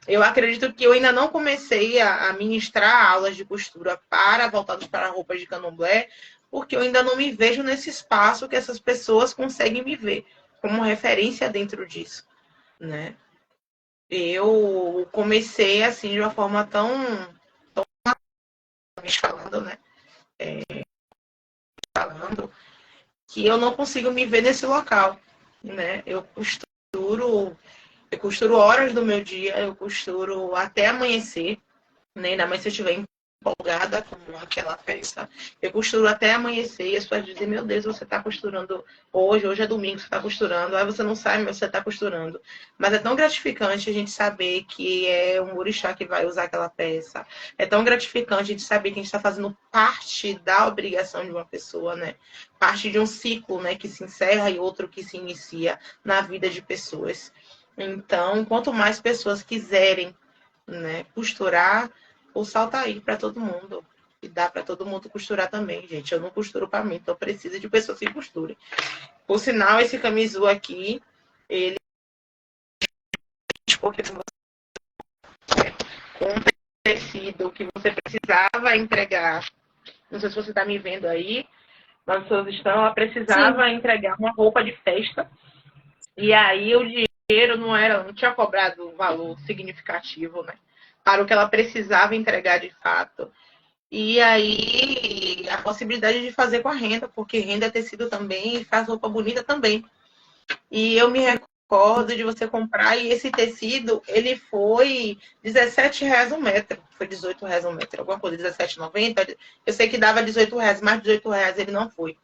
Eu acredito que eu ainda não comecei a ministrar aulas de costura voltadas para roupas de candomblé, porque eu ainda não me vejo nesse espaço que essas pessoas conseguem me ver como referência dentro disso, né? Eu comecei assim de uma forma tão falando, né? Falando que eu não consigo me ver nesse local, né? Eu costuro horas do meu dia, eu costuro até amanhecer, né? Ainda mais se eu estiver empolgada com aquela peça. Eu costuro até amanhecer e as pessoas dizem, meu Deus, você está costurando hoje é domingo, você está costurando, aí você não sabe, mas você está costurando. Mas é tão gratificante a gente saber que é um orixá que vai usar aquela peça. É tão gratificante a gente saber que a gente está fazendo parte da obrigação de uma pessoa, né? Parte de um ciclo, né, que se encerra e outro que se inicia na vida de pessoas. Então, quanto mais pessoas quiserem, né, costurar, o salto tá aí para todo mundo. E dá para todo mundo costurar também, gente. Eu não costuro para mim, então precisa de pessoas que costurem. Por sinal, esse camisu aqui, ele porque com um tecido que você precisava entregar. Não sei se você está me vendo aí, mas as pessoas estão, ela precisava Sim. entregar uma roupa de festa. E aí o dinheiro não tinha cobrado um valor significativo, né? Para o que ela precisava entregar de fato. E aí a possibilidade de fazer com a renda, porque renda é tecido também e faz roupa bonita também. E eu me recordo de você comprar e esse tecido, ele foi R$17 um metro. Foi R$18 um metro, alguma coisa, R$17,90. Eu sei que dava R$18, mas R$18 ele não foi.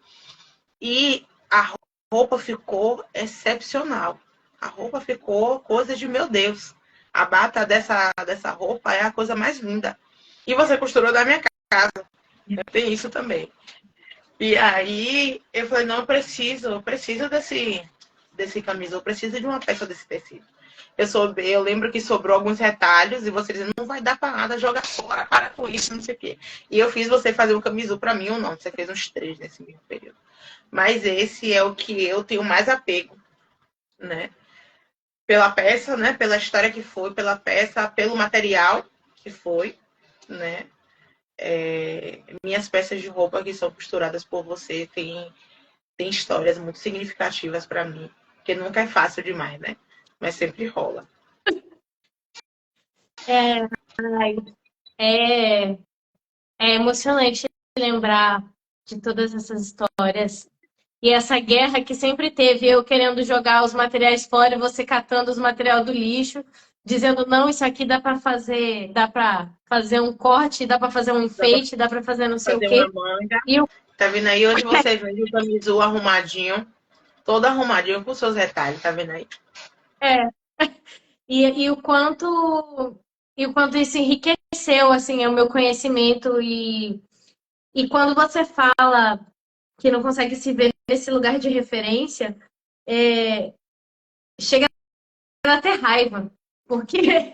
E a roupa ficou excepcional. A roupa ficou coisa de meu Deus. A bata dessa roupa é a coisa mais linda. E você costurou da minha casa. Tem isso também. E aí eu falei, não, eu preciso desse camisa, eu preciso de uma peça desse tecido. Eu lembro que sobrou alguns retalhos e você dizendo, não vai dar para nada, joga fora, para com isso, não sei o quê. E eu fiz você fazer um camisu para mim ou não, você fez uns 3 nesse mesmo período. Mas esse é o que eu tenho mais apego, né? Pela peça, né? Pela história que foi, pela peça, pelo material que foi, né? Minhas peças de roupa que são costuradas por você tem histórias muito significativas para mim, porque nunca é fácil demais, né? Mas sempre rola. É, ai, é, é emocionante lembrar de todas essas histórias. E essa guerra que sempre teve, eu querendo jogar os materiais fora, você catando os materiais do lixo, dizendo, não, isso aqui dá para fazer um corte, dá para fazer um Dá pra enfeite, dá para fazer não sei o fazer quê. uma manga. E o Tá vendo aí? Hoje você vende o camisu arrumadinho, todo arrumadinho com seus retalhos, tá vendo aí? é, e o quanto isso enriqueceu assim o meu conhecimento e quando você fala que não consegue se ver nesse lugar de referência, chega a ter raiva, porque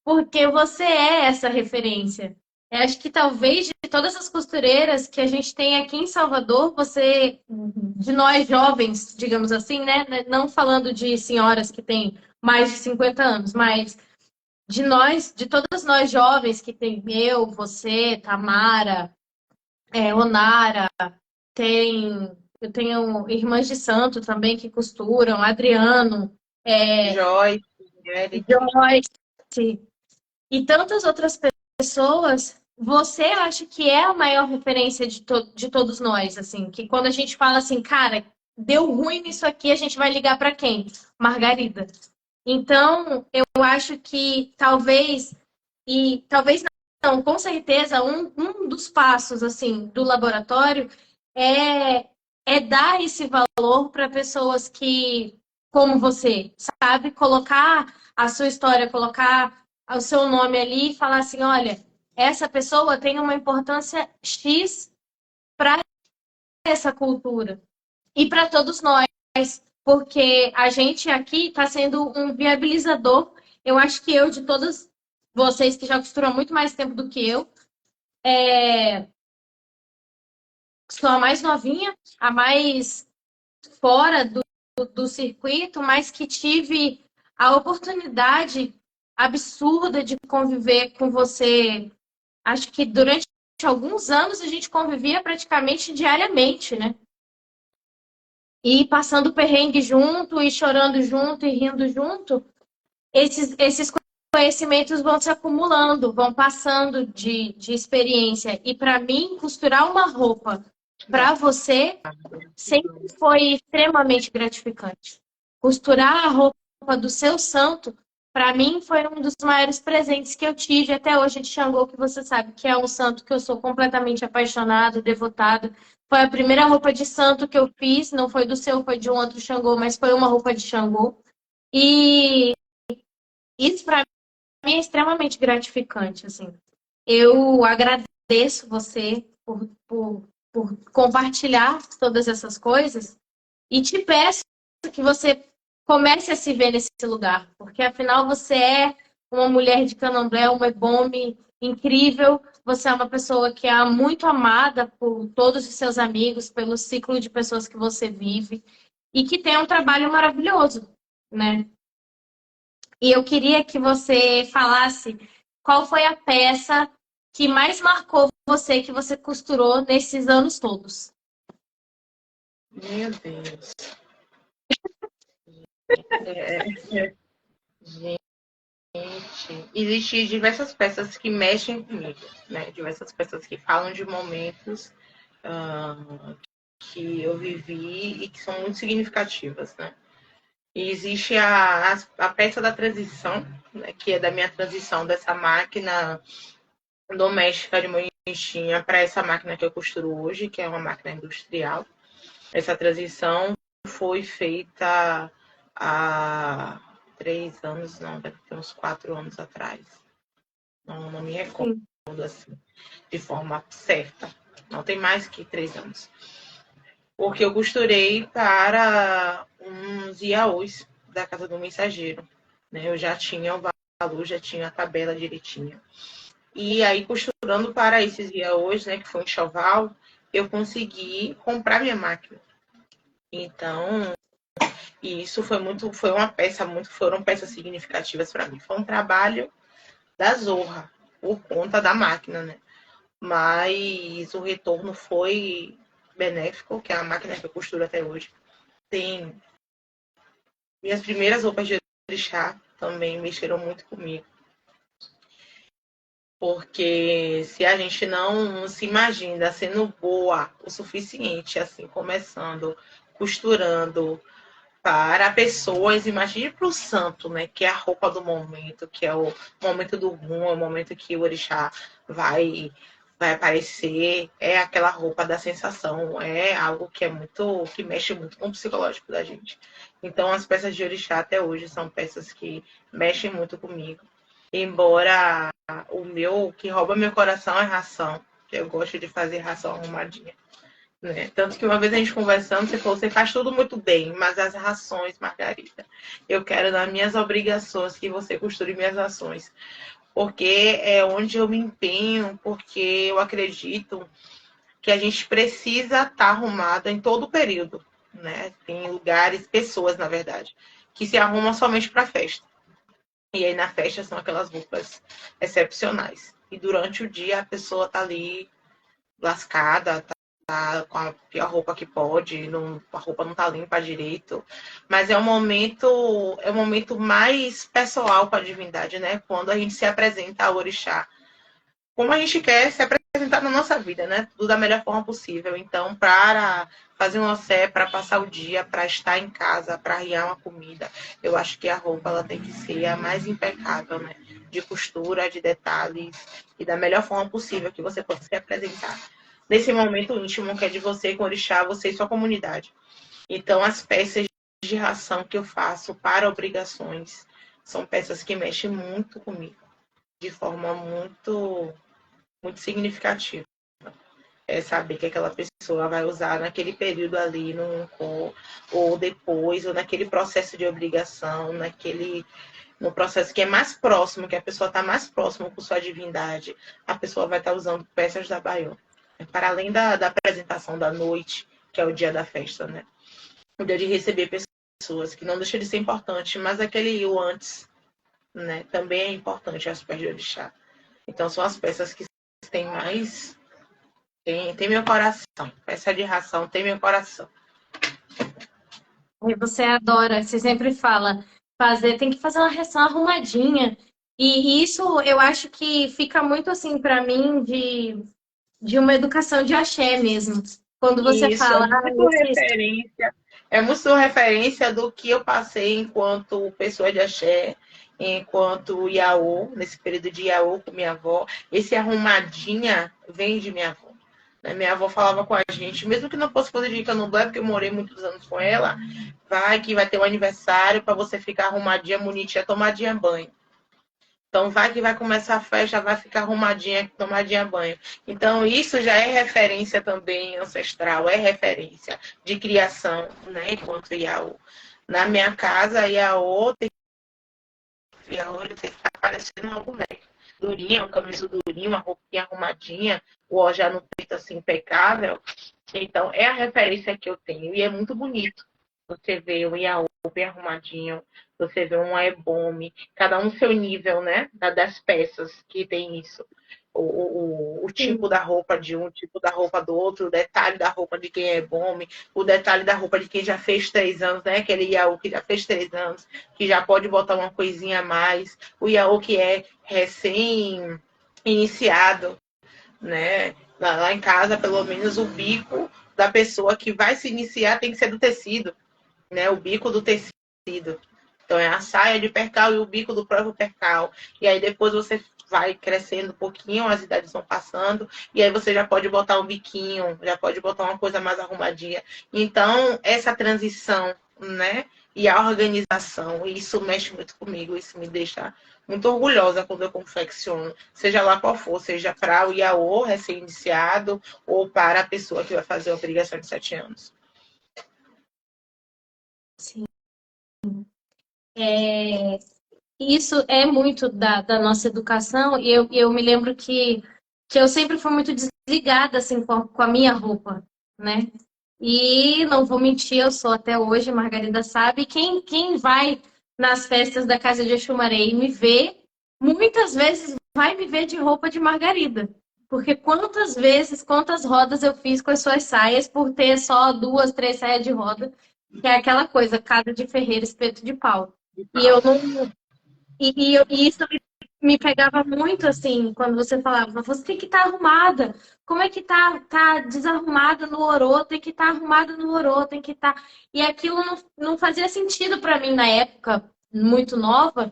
porque você é essa referência. Eu acho que talvez de todas as costureiras que a gente tem aqui em Salvador, você, de nós jovens, digamos assim, né? Não falando de senhoras que têm mais de 50 anos, mas de nós, de todas nós jovens que tem eu, você, Tamara, Onara, eu tenho irmãs de santo também que costuram, Adriano, Joyce, Eric. Joyce e tantas outras pessoas. Você acha que é a maior referência de todos nós, assim, que quando a gente fala assim, cara, deu ruim nisso aqui, a gente vai ligar para quem? Margarida. Então, eu acho que talvez não, com certeza, um dos passos assim do laboratório é, é dar esse valor para pessoas que, como você, sabe, colocar a sua história, colocar o seu nome ali e falar assim, olha, essa pessoa tem uma importância X para essa cultura e para todos nós, porque a gente aqui está sendo um viabilizador. Eu acho que eu, de todas vocês que já costuram muito mais tempo do que eu, sou a mais novinha, a mais fora do circuito, mas que tive a oportunidade absurda de conviver com você. Acho que durante alguns anos a gente convivia praticamente diariamente, né? E passando perrengue junto, e chorando junto, e rindo junto, esses conhecimentos vão se acumulando, vão passando de experiência. E para mim, costurar uma roupa para você sempre foi extremamente gratificante. Costurar a roupa do seu santo, para mim, foi um dos maiores presentes que eu tive até hoje de Xangô, que você sabe que é um santo que eu sou completamente apaixonado, devotado. Foi a primeira roupa de santo que eu fiz, não foi do seu, foi de um outro Xangô, mas foi uma roupa de Xangô. E isso para mim é extremamente gratificante, assim. Eu agradeço você por compartilhar todas essas coisas e te peço que você comece a se ver nesse lugar, porque afinal você é uma mulher de candomblé, uma ebome incrível, você é uma pessoa que é muito amada por todos os seus amigos, pelo ciclo de pessoas que você vive e que tem um trabalho maravilhoso, né? E eu queria que você falasse qual foi a peça que mais marcou você, que você costurou nesses anos todos. Meu Deus. Gente, existem diversas peças que mexem comigo, né? Diversas peças que falam de momentos que eu vivi e que são muito significativas, né? E existe a peça da transição, né? Que é da minha transição dessa máquina doméstica de moichinha para essa máquina que eu costuro hoje, que é uma máquina industrial. Essa transição foi feita há 3 anos, não, deve ter uns 4 anos atrás. Não me recordo assim, de forma certa. Não tem mais que 3 anos. Porque eu costurei para uns iaôs da Casa do Mensageiro. Né? Eu já tinha o valor, já tinha a tabela direitinha. E aí, costurando para esses iaôs, né, que foi um enxoval, eu consegui comprar minha máquina. Então, isso foi uma peça foram peças significativas para mim. Foi um trabalho da zorra, por conta da máquina, né? Mas o retorno foi benéfico, que é a máquina que eu costuro até hoje. Tem minhas primeiras roupas de orixá também mexeram muito comigo. Porque se a gente não se imagina sendo boa o suficiente, assim, começando, costurando para pessoas, imagine para o santo, né? Que é a roupa do momento, que é o momento do rum, é o momento que o orixá vai aparecer, é aquela roupa da sensação, é algo que é muito, que mexe muito com o psicológico da gente. Então as peças de orixá até hoje são peças que mexem muito comigo. Embora o meu, que rouba meu coração é ração, que eu gosto de fazer ração arrumadinha. Né? Tanto que uma vez a gente conversando, você falou, você faz tudo muito bem, mas as rações, Margarida, eu quero nas minhas obrigações que você costure minhas ações. Porque é onde eu me empenho, porque eu acredito que a gente precisa estar arrumada em todo o período. Né? Tem lugares, pessoas, na verdade, que se arrumam somente para festa. E aí na festa são aquelas roupas excepcionais. E durante o dia a pessoa tá ali lascada, tá com a pior roupa que pode, a roupa não tá limpa direito. Mas é um momento mais pessoal com a divindade, né? Quando a gente se apresenta ao orixá. Como a gente quer se apresentar na nossa vida, né? Tudo da melhor forma possível. Então, para fazer um ossé, para passar o dia, para estar em casa, para arriar uma comida, eu acho que a roupa ela tem que ser a mais impecável, né? De costura, de detalhes e da melhor forma possível que você possa se apresentar. Nesse momento íntimo que é de você com o orixá, você e sua comunidade. Então, as peças de ração que eu faço para obrigações são peças que mexem muito comigo, de forma muito significativa. É saber que aquela pessoa vai usar naquele período ali, ou depois, ou naquele processo de obrigação, no processo que é mais próximo, que a pessoa está mais próxima com sua divindade, a pessoa vai estar usando peças da Baiô. Para além da apresentação da noite, que é o dia da festa, né? O dia de receber pessoas, que não deixa de ser importante, mas aquele o antes, né? Também é importante as peças de orixá. Então são as peças que têm mais... Tem meu coração. Peça de ração tem meu coração. E você adora, você sempre fala, tem que fazer uma ração arrumadinha. E isso eu acho que fica muito assim para mim de uma educação de axé mesmo. Quando você Isso, fala, é muito referência do que eu passei enquanto pessoa de axé, enquanto Iaô, nesse período de Iaô com minha avó. Esse arrumadinha vem de minha avó. Né? Minha avó falava com a gente, mesmo que não fosse coisa de candomblé, porque eu morei muitos anos com ela, vai ter um aniversário para você ficar arrumadinha, bonitinha, tomadinha banho. Então, vai que vai começar a festa, vai ficar arrumadinha, tomadinha banho. Então, isso já é referência também ancestral, é referência de criação, né? Enquanto Iaô. Na minha casa, Iaô tem que ficar parecendo uma boneca. Durinha, uma camisa durinha, uma roupinha arrumadinha, o ó já no peito assim, impecável. Então, é a referência que eu tenho. E é muito bonito você ver o Iaô bem arrumadinho, você vê um ebome, cada um seu nível, né? Das peças que tem isso. O tipo da roupa de um, o tipo da roupa do outro, o detalhe da roupa de quem é ebome, o detalhe da roupa de quem já fez 3 anos, né? Aquele Iaô que já fez 3 anos, que já pode botar uma coisinha a mais. O Iaô que é recém-iniciado, né? Lá em casa, pelo menos, o bico da pessoa que vai se iniciar tem que ser do tecido, né? O bico do tecido. Então, é a saia de percal e o bico do próprio percal. E aí, depois você vai crescendo um pouquinho, as idades vão passando, e aí você já pode botar um biquinho, já pode botar uma coisa mais arrumadinha. Então, essa transição, né? E a organização, isso mexe muito comigo, isso me deixa muito orgulhosa quando eu confecciono, seja lá qual for, seja para o Iaô recém-iniciado ou para a pessoa que vai fazer a obrigação de 7 anos. Sim. Isso é muito da nossa educação, e eu me lembro que eu sempre fui muito desligada assim, com a minha roupa, né? E não vou mentir, eu sou até hoje, Margarida sabe, quem vai nas festas da casa de Exumaré e me vê, muitas vezes vai me ver de roupa de Margarida. Porque quantas rodas eu fiz com as suas saias por ter só 2, 3 saias de roda, que é aquela coisa, casa de ferreiro, espeto de pau. E eu não. E isso me pegava muito, assim, quando você falava, você tem que estar arrumada. Como é que tá desarrumada no orô? Tem que estar arrumada no orô, tem que estar. E aquilo não fazia sentido para mim na época, muito nova.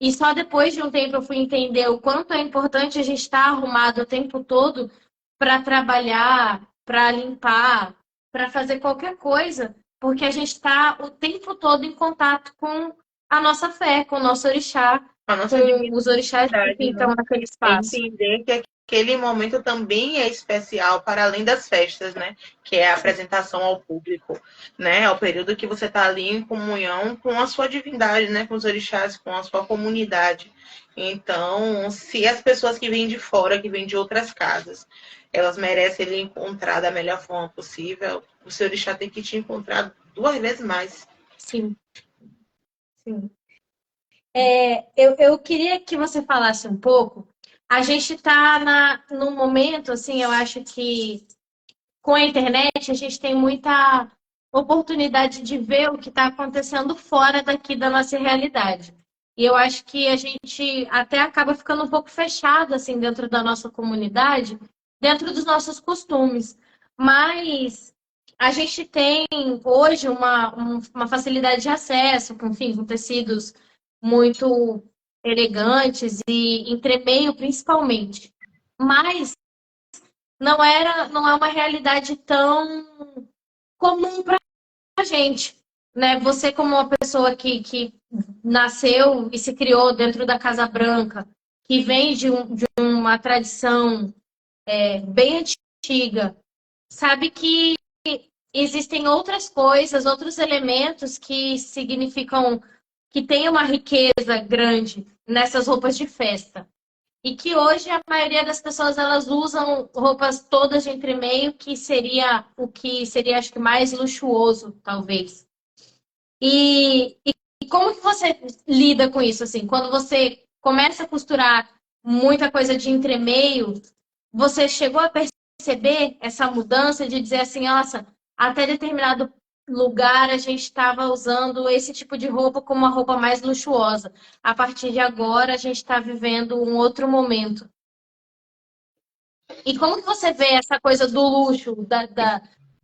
E só depois de um tempo eu fui entender o quanto é importante a gente estar arrumado o tempo todo para trabalhar, para limpar, para fazer qualquer coisa, porque a gente está o tempo todo em contato com a nossa fé, com o nosso orixá, A nossa com os orixás que divindade, estão né? naquele espaço. Entender que aquele momento também é especial para além das festas, né? Que é a apresentação ao público, né? É o período que você está ali em comunhão com a sua divindade, né? Com os orixás, com a sua comunidade. Então, se as pessoas que vêm de fora, que vêm de outras casas, elas merecem ele encontrar da melhor forma possível, o seu orixá tem que te encontrar 2 vezes mais. Sim, sim. Eu queria que você falasse um pouco. A gente está num momento, assim, eu acho que com a internet a gente tem muita oportunidade de ver o que está acontecendo fora daqui da nossa realidade. E eu acho que a gente até acaba ficando um pouco fechado, assim, dentro da nossa comunidade, dentro dos nossos costumes. Mas a gente tem hoje uma facilidade de acesso, enfim, com tecidos muito elegantes e entremeio principalmente. Mas não é uma realidade tão comum para a gente, né? Você como uma pessoa que nasceu e se criou dentro da Casa Branca, que vem de uma tradição bem antiga, sabe que existem outras coisas, outros elementos que significam que tem uma riqueza grande nessas roupas de festa. E que hoje a maioria das pessoas elas usam roupas todas de entremeio, que seria o que seria, acho que, mais luxuoso, talvez. E como que você lida com isso, assim? Quando você começa a costurar muita coisa de entremeio, você chegou a perceber essa mudança de dizer assim, nossa, até determinado lugar a gente estava usando esse tipo de roupa como uma roupa mais luxuosa. A partir de agora a gente está vivendo um outro momento. E como que você vê essa coisa do luxo,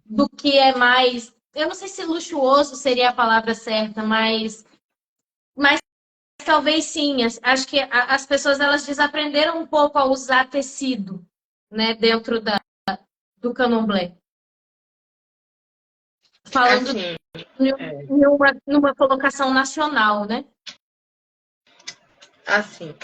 do que é mais... Eu não sei se luxuoso seria a palavra certa, mas talvez sim. Acho que as pessoas elas desaprenderam um pouco a usar tecido, né, dentro do candomblé. Falando Assim, numa colocação nacional, né? assim,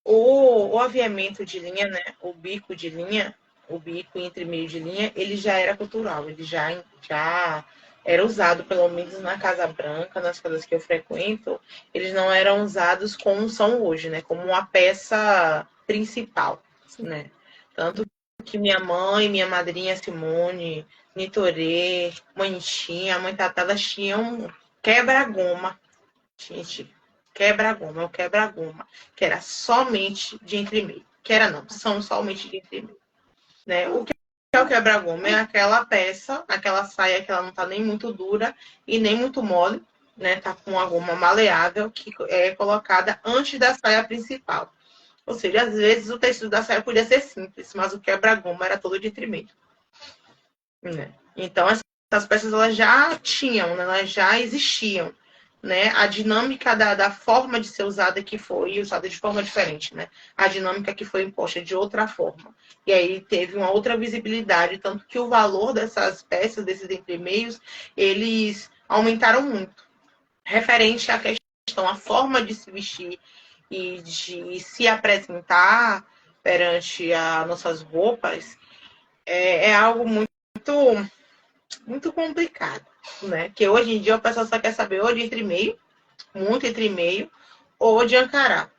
o aviamento de linha, né? O bico de linha, o bico entre meio de linha, ele já era cultural, ele já era usado, pelo menos na Casa Branca, nas casas que eu frequento, eles não eram usados como são hoje, né? Como uma peça principal, né? Tanto que minha mãe, minha madrinha Simone, Nitorê, mãe Tinha, mãe Tatá, elas tinham quebra-goma, gente, quebra-goma, é o quebra-goma, que era somente de entremeio. Que era não, são somente de entremeio. Né? O que é o quebra-goma? É aquela peça, aquela saia que ela não tá nem muito dura e nem muito mole, né? Tá com uma goma maleável que é colocada antes da saia principal. Ou seja, às vezes o tecido da saia podia ser simples, mas o quebra-goma era todo de entremeio. Né? Então, essas peças elas já tinham, né? Elas já existiam. Né? A dinâmica da forma de ser usada que foi usada de forma diferente, né? A dinâmica que foi imposta de outra forma. E aí teve uma outra visibilidade, tanto que o valor dessas peças, desses entremeios, eles aumentaram muito. Referente à questão, a forma de se vestir e de se apresentar perante as nossas roupas, é algo muito complicado, né? Que hoje em dia o pessoal só quer saber ou de entremeio, muito entremeio, ou de ancará,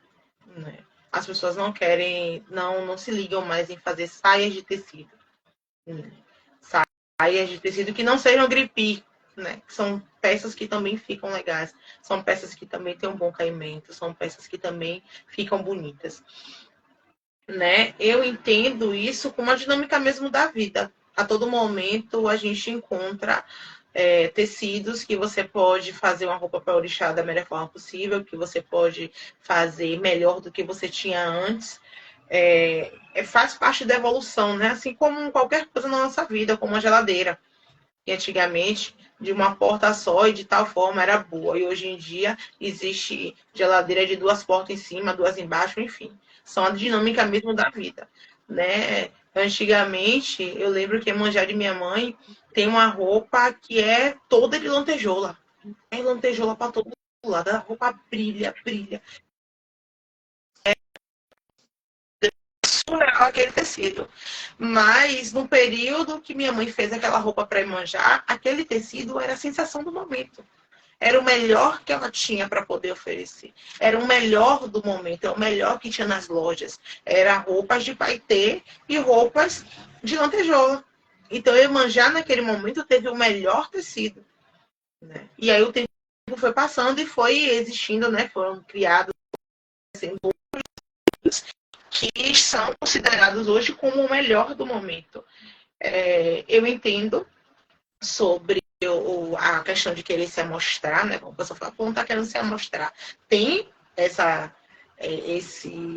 né? As pessoas não querem, não se ligam mais em fazer saias de tecido, né? Saias de tecido que não sejam gripi, né? São peças que também ficam legais, são peças que também têm um bom caimento, são peças que também ficam bonitas, né? Eu entendo isso como a dinâmica mesmo da vida. A todo momento a gente encontra tecidos que você pode fazer uma roupa para orixá da melhor forma possível, que você pode fazer melhor do que você tinha antes. Faz parte da evolução, né? Assim como qualquer coisa na nossa vida, como a geladeira, que antigamente de uma porta só e de tal forma era boa. E hoje em dia existe geladeira de 2 portas em cima, 2 embaixo, enfim. São a dinâmica mesmo da vida, né? Antigamente, eu lembro que a manjar de minha mãe tem uma roupa que é toda de lantejola. É lantejola para todo lado. A roupa brilha, brilha. Surreal aquele tecido. Mas no período que minha mãe fez aquela roupa para Iemanjá, aquele tecido era a sensação do momento. Era o melhor que ela tinha para poder oferecer. Era o melhor do momento, é o melhor que tinha nas lojas. Era roupas de paetê e roupas de lantejola. Então, Iemanjá, naquele momento, teve o melhor tecido. Né? E aí o tempo foi passando e foi existindo, né? Foram criados que são considerados hoje como o melhor do momento. Eu entendo sobre a questão de querer se amostrar, né? Como a pessoa fala, pô, não tá querendo se amostrar. Tem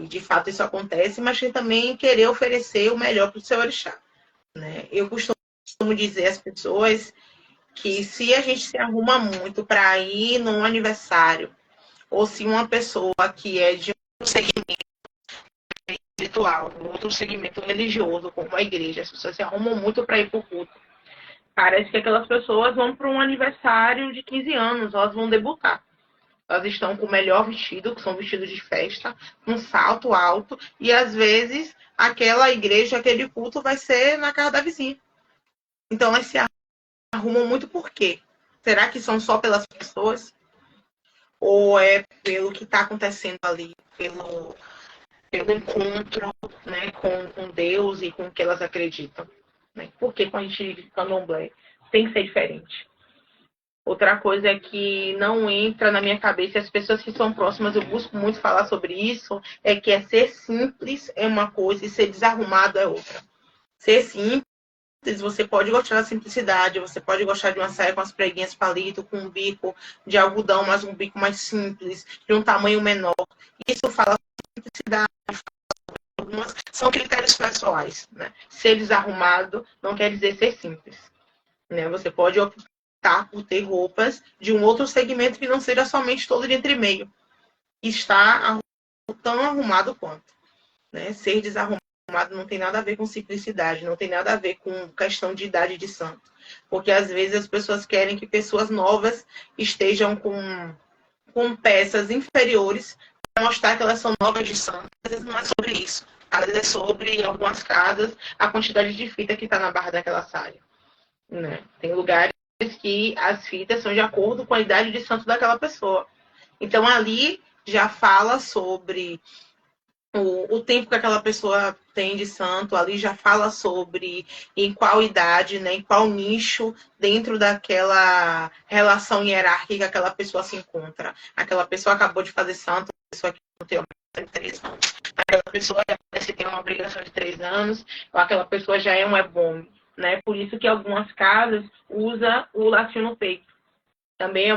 de fato isso acontece, mas tem também querer oferecer o melhor para o seu orixá. Né? Eu costumo dizer às pessoas que se a gente se arruma muito para ir num aniversário, ou se uma pessoa que é de um segmento espiritual, outro segmento religioso, como a igreja, as pessoas se arrumam muito para ir para o culto. Parece que aquelas pessoas vão para um aniversário de 15 anos, elas vão debutar. Elas estão com o melhor vestido, que são vestidos de festa, um salto alto, e às vezes aquela igreja, aquele culto vai ser na casa da vizinha. Então elas se arrumam muito por quê? Será que são só pelas pessoas? Ou é pelo que está acontecendo ali, pelo encontro, né, com Deus e com o que elas acreditam? Né? Por que com a gente candomblé tem que ser diferente? Outra coisa é que não entra na minha cabeça, as pessoas que são próximas, eu busco muito falar sobre isso, é que ser simples é uma coisa e ser desarrumado é outra. Ser simples, você pode gostar da simplicidade, você pode gostar de uma saia com as preguinhas palito, com um bico de algodão, mas um bico mais simples, de um tamanho menor. Isso fala sobre simplicidade, algumas são critérios pessoais. Né? Ser desarrumado não quer dizer ser simples. né? Você pode optar por ter roupas de um outro segmento que não seja somente todo de entremeio. Está tão arrumado quanto, né? Ser desarrumado não tem nada a ver com simplicidade, não tem nada a ver com questão de idade de santo. Porque às vezes as pessoas querem que pessoas novas estejam com peças inferiores para mostrar que elas são novas de santo. Às vezes não é sobre isso. Às vezes é sobre, em algumas casas, a quantidade de fita que está na barra daquela saia, né? Tem lugares que as fitas são de acordo com a idade de santo daquela pessoa. Então ali já fala sobre o tempo que aquela pessoa tem de santo, ali já fala sobre em qual idade, né, em qual nicho dentro daquela relação hierárquica que aquela pessoa se encontra. Aquela pessoa acabou de fazer santo, a pessoa que não tem obrigação de 3 anos. Aquela pessoa que tem uma obrigação de 3 anos, ou aquela pessoa já é um ebome, né? Por isso que algumas casas usam o lacinho no peito. Também é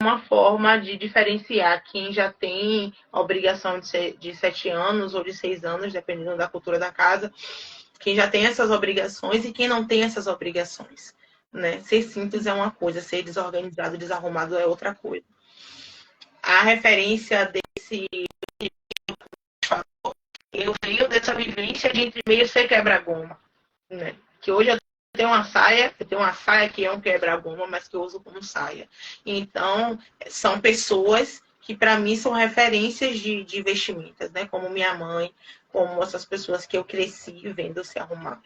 uma forma de diferenciar quem já tem a obrigação de 7 anos ou de 6 anos, dependendo da cultura da casa, quem já tem essas obrigações e quem não tem essas obrigações, né? Ser simples é uma coisa, ser desorganizado, desarrumado é outra coisa. A referência desse... Eu venho dessa vivência de entre meio ser quebra-goma, né? Que hoje eu tenho uma saia que é um quebra-goma, mas que eu uso como saia. Então, são pessoas que para mim são referências de vestimentas, né? Como minha mãe, como essas pessoas que eu cresci vendo se arrumar.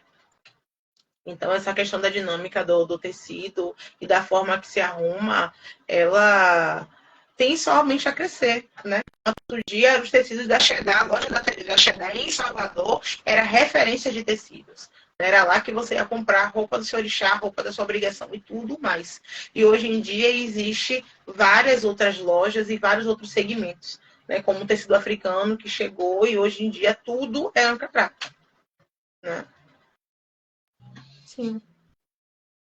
Então, essa questão da dinâmica do tecido e da forma que se arruma, ela tem somente a crescer, né? Outro dia, os tecidos da Cheddar, a loja da Cheddar em Salvador, era referência de tecidos. Era lá que você ia comprar roupa do seu orixá, roupa da sua obrigação e tudo mais. E hoje em dia existe várias outras lojas e vários outros segmentos, né? Como o tecido africano que chegou e hoje em dia tudo é ancacrato, né? Sim,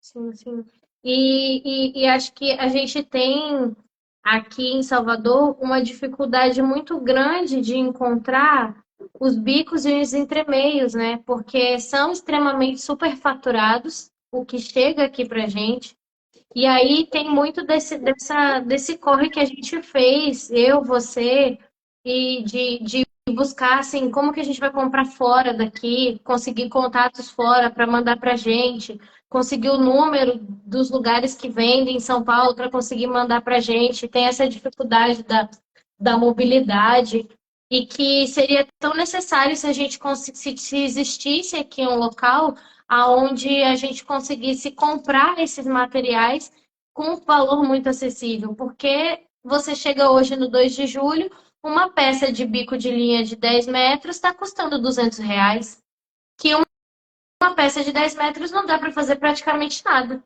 sim, sim. E acho que a gente tem aqui em Salvador uma dificuldade muito grande de encontrar os bicos e os entremeios, né? Porque são extremamente superfaturados o que chega aqui pra gente. E aí tem muito desse corre que a gente fez, eu, você, e de buscar assim, como que a gente vai comprar fora daqui, conseguir contatos fora para mandar para a gente, conseguir o número dos lugares que vendem em São Paulo para conseguir mandar para a gente. Tem essa dificuldade da mobilidade. E que seria tão necessário se a gente se existisse aqui um local aonde a gente conseguisse comprar esses materiais com um valor muito acessível, porque você chega hoje no 2 de julho, uma peça de bico de linha de 10 metros está custando R$ 200, que uma peça de 10 metros não dá para fazer praticamente nada.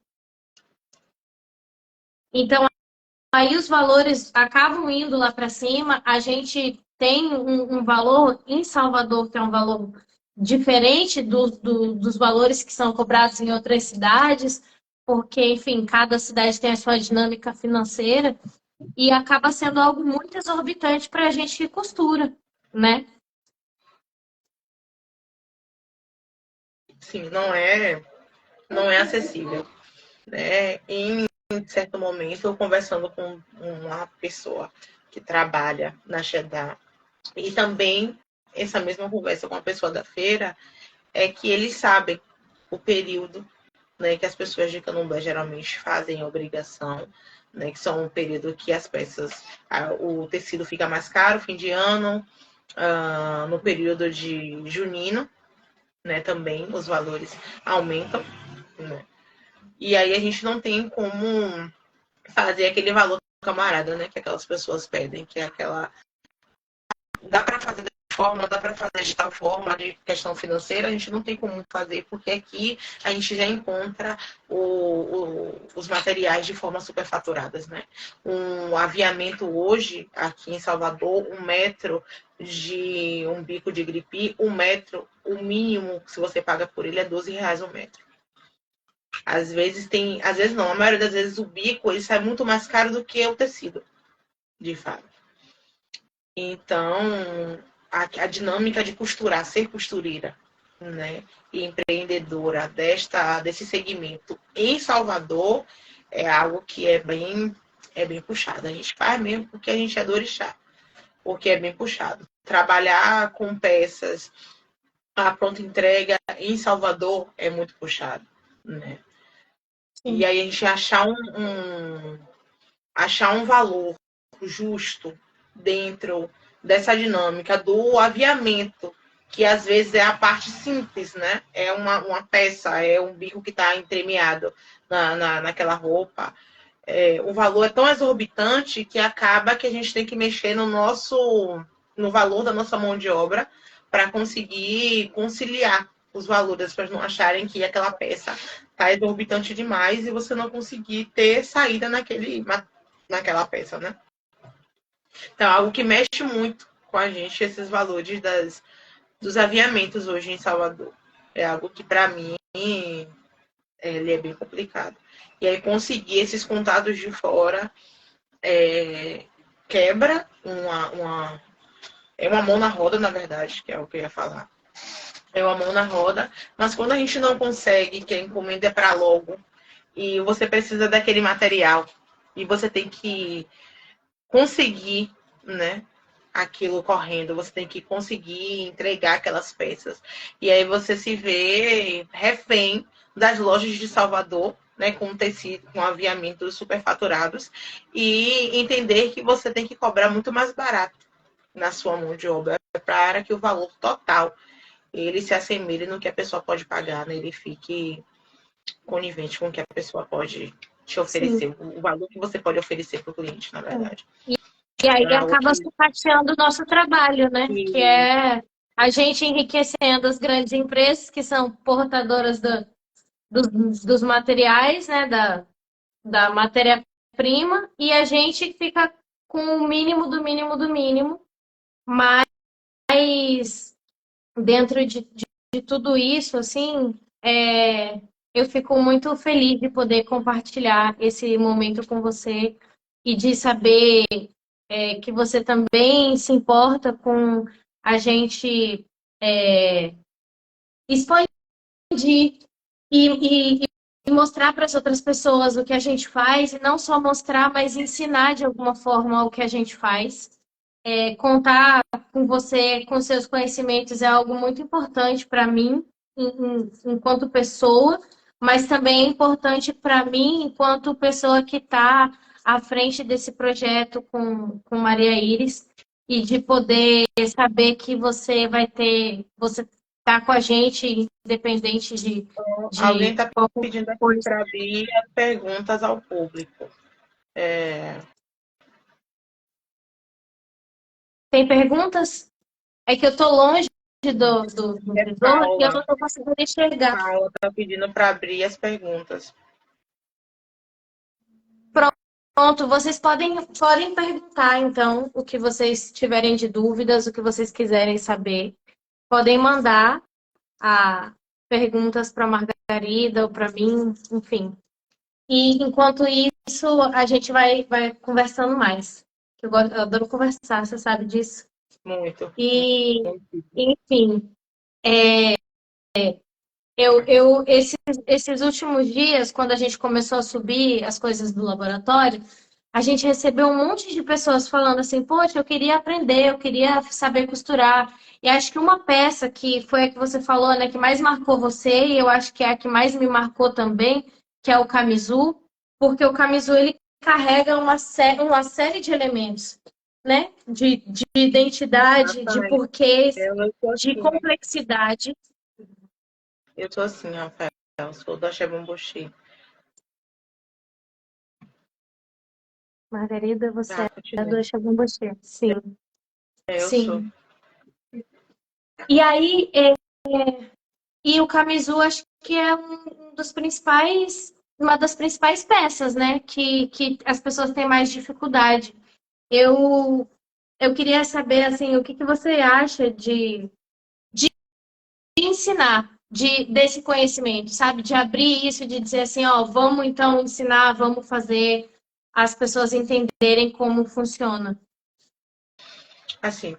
Então, aí os valores acabam indo lá para cima, a gente tem um valor em Salvador, que é um valor diferente dos valores que são cobrados em outras cidades, porque, enfim, cada cidade tem a sua dinâmica financeira e acaba sendo algo muito exorbitante para a gente que costura, né? Sim, não é acessível, né? Em certo momento, eu conversando com uma pessoa que trabalha na Cheddar e também essa mesma conversa com a pessoa da feira é que eles sabem o período, né, que as pessoas de Candomblé geralmente fazem a obrigação, né, que são um período que as peças, o tecido fica mais caro, fim de ano, no período de junino, né, também os valores aumentam, né? E aí a gente não tem como fazer aquele valor camarada, né, que aquelas pessoas pedem, que é aquela... Dá para fazer de forma, dá para fazer de tal forma, de questão financeira, a gente não tem como fazer, porque aqui a gente já encontra os materiais de forma superfaturadas, né? Um aviamento hoje, aqui em Salvador, 1 metro de um bico de gripe, 1 metro, o mínimo que você paga por ele é R$ 12 um metro. Às vezes não, a maioria das vezes o bico ele sai muito mais caro do que o tecido, de fato. Então, a dinâmica de costurar, ser costureira, né, e empreendedora desse segmento em Salvador é algo que é bem puxado. A gente faz mesmo porque a gente é do orixá, porque é bem puxado. Trabalhar com peças a pronta entrega em Salvador é muito puxado, né? Sim. E aí a gente achar um valor justo dentro dessa dinâmica do aviamento, que às vezes é a parte simples, né? É uma peça, é um bico que está entremeado naquela roupa. O valor é tão exorbitante que acaba que a gente tem que mexer no valor da nossa mão de obra para conseguir conciliar os valores, as pessoas não acharem que aquela peça está exorbitante demais e você não conseguir ter saída naquela peça, né? Então, é algo que mexe muito com a gente, esses valores dos aviamentos hoje em Salvador. É algo que, para mim, ele é bem complicado. E aí, conseguir esses contatos de fora quebra é uma mão na roda, na verdade, que é o que eu ia falar. É uma mão na roda, mas quando a gente não consegue, que a encomenda é para logo, e você precisa daquele material, e você tem que conseguir, né, aquilo correndo, você tem que conseguir entregar aquelas peças. E aí você se vê refém das lojas de Salvador, né, com tecido, com aviamentos superfaturados, e entender que você tem que cobrar muito mais barato na sua mão de obra para que o valor total ele se assemelhe no que a pessoa pode pagar, né? Ele fique conivente com o que a pessoa pode te oferecer, o valor que você pode oferecer para o cliente, na verdade. E aí acaba sucateando o nosso trabalho, né? Que é a gente enriquecendo as grandes empresas que são portadoras dos materiais, né? Da matéria-prima, e a gente fica com o mínimo do mínimo do mínimo, mas dentro de tudo isso, assim, eu fico muito feliz de poder compartilhar esse momento com você e de saber que você também se importa com a gente expandir e mostrar para as outras pessoas o que a gente faz, e não só mostrar, mas ensinar de alguma forma o que a gente faz. Contar com você, com seus conhecimentos, é algo muito importante para mim, enquanto pessoa, mas também é importante para mim, enquanto pessoa que está à frente desse projeto com Maria Iris, e de poder saber que você você está com a gente, independente de Alguém está qualquer pedindo aqui coisa. para abrir as perguntas ao público. Tem perguntas? É que eu estou longe do computador e eu não estou conseguindo enxergar. Paula está pedindo para abrir as perguntas. Pronto, vocês podem perguntar, então, o que vocês tiverem de dúvidas, o que vocês quiserem saber. Podem mandar perguntas para a Margarida ou para mim, enfim. E, enquanto isso, a gente vai conversando mais. Eu adoro conversar, você sabe disso. Muito. E, enfim, esses últimos dias, quando a gente começou a subir as coisas do laboratório, a gente recebeu um monte de pessoas falando assim, poxa, eu queria aprender, eu queria saber costurar. E acho que uma peça que foi a que você falou, né, que mais marcou você, e eu acho que é a que mais me marcou também, que é o camisu, porque o camisu, ele carrega uma série de elementos, né, de identidade, de porquês, de complexidade. Eu tô assim, Rafael, sou da Xebomboxi. Margarida, você é do Xebomboxi. Sim. Eu Sim. sou. E aí, e o camisu, acho que é uma das principais peças, né? Que as pessoas têm mais dificuldade. Eu queria saber, assim, o que você acha de ensinar desse conhecimento, sabe? De abrir isso, de dizer assim, ó, vamos então ensinar, vamos fazer as pessoas entenderem como funciona. Assim,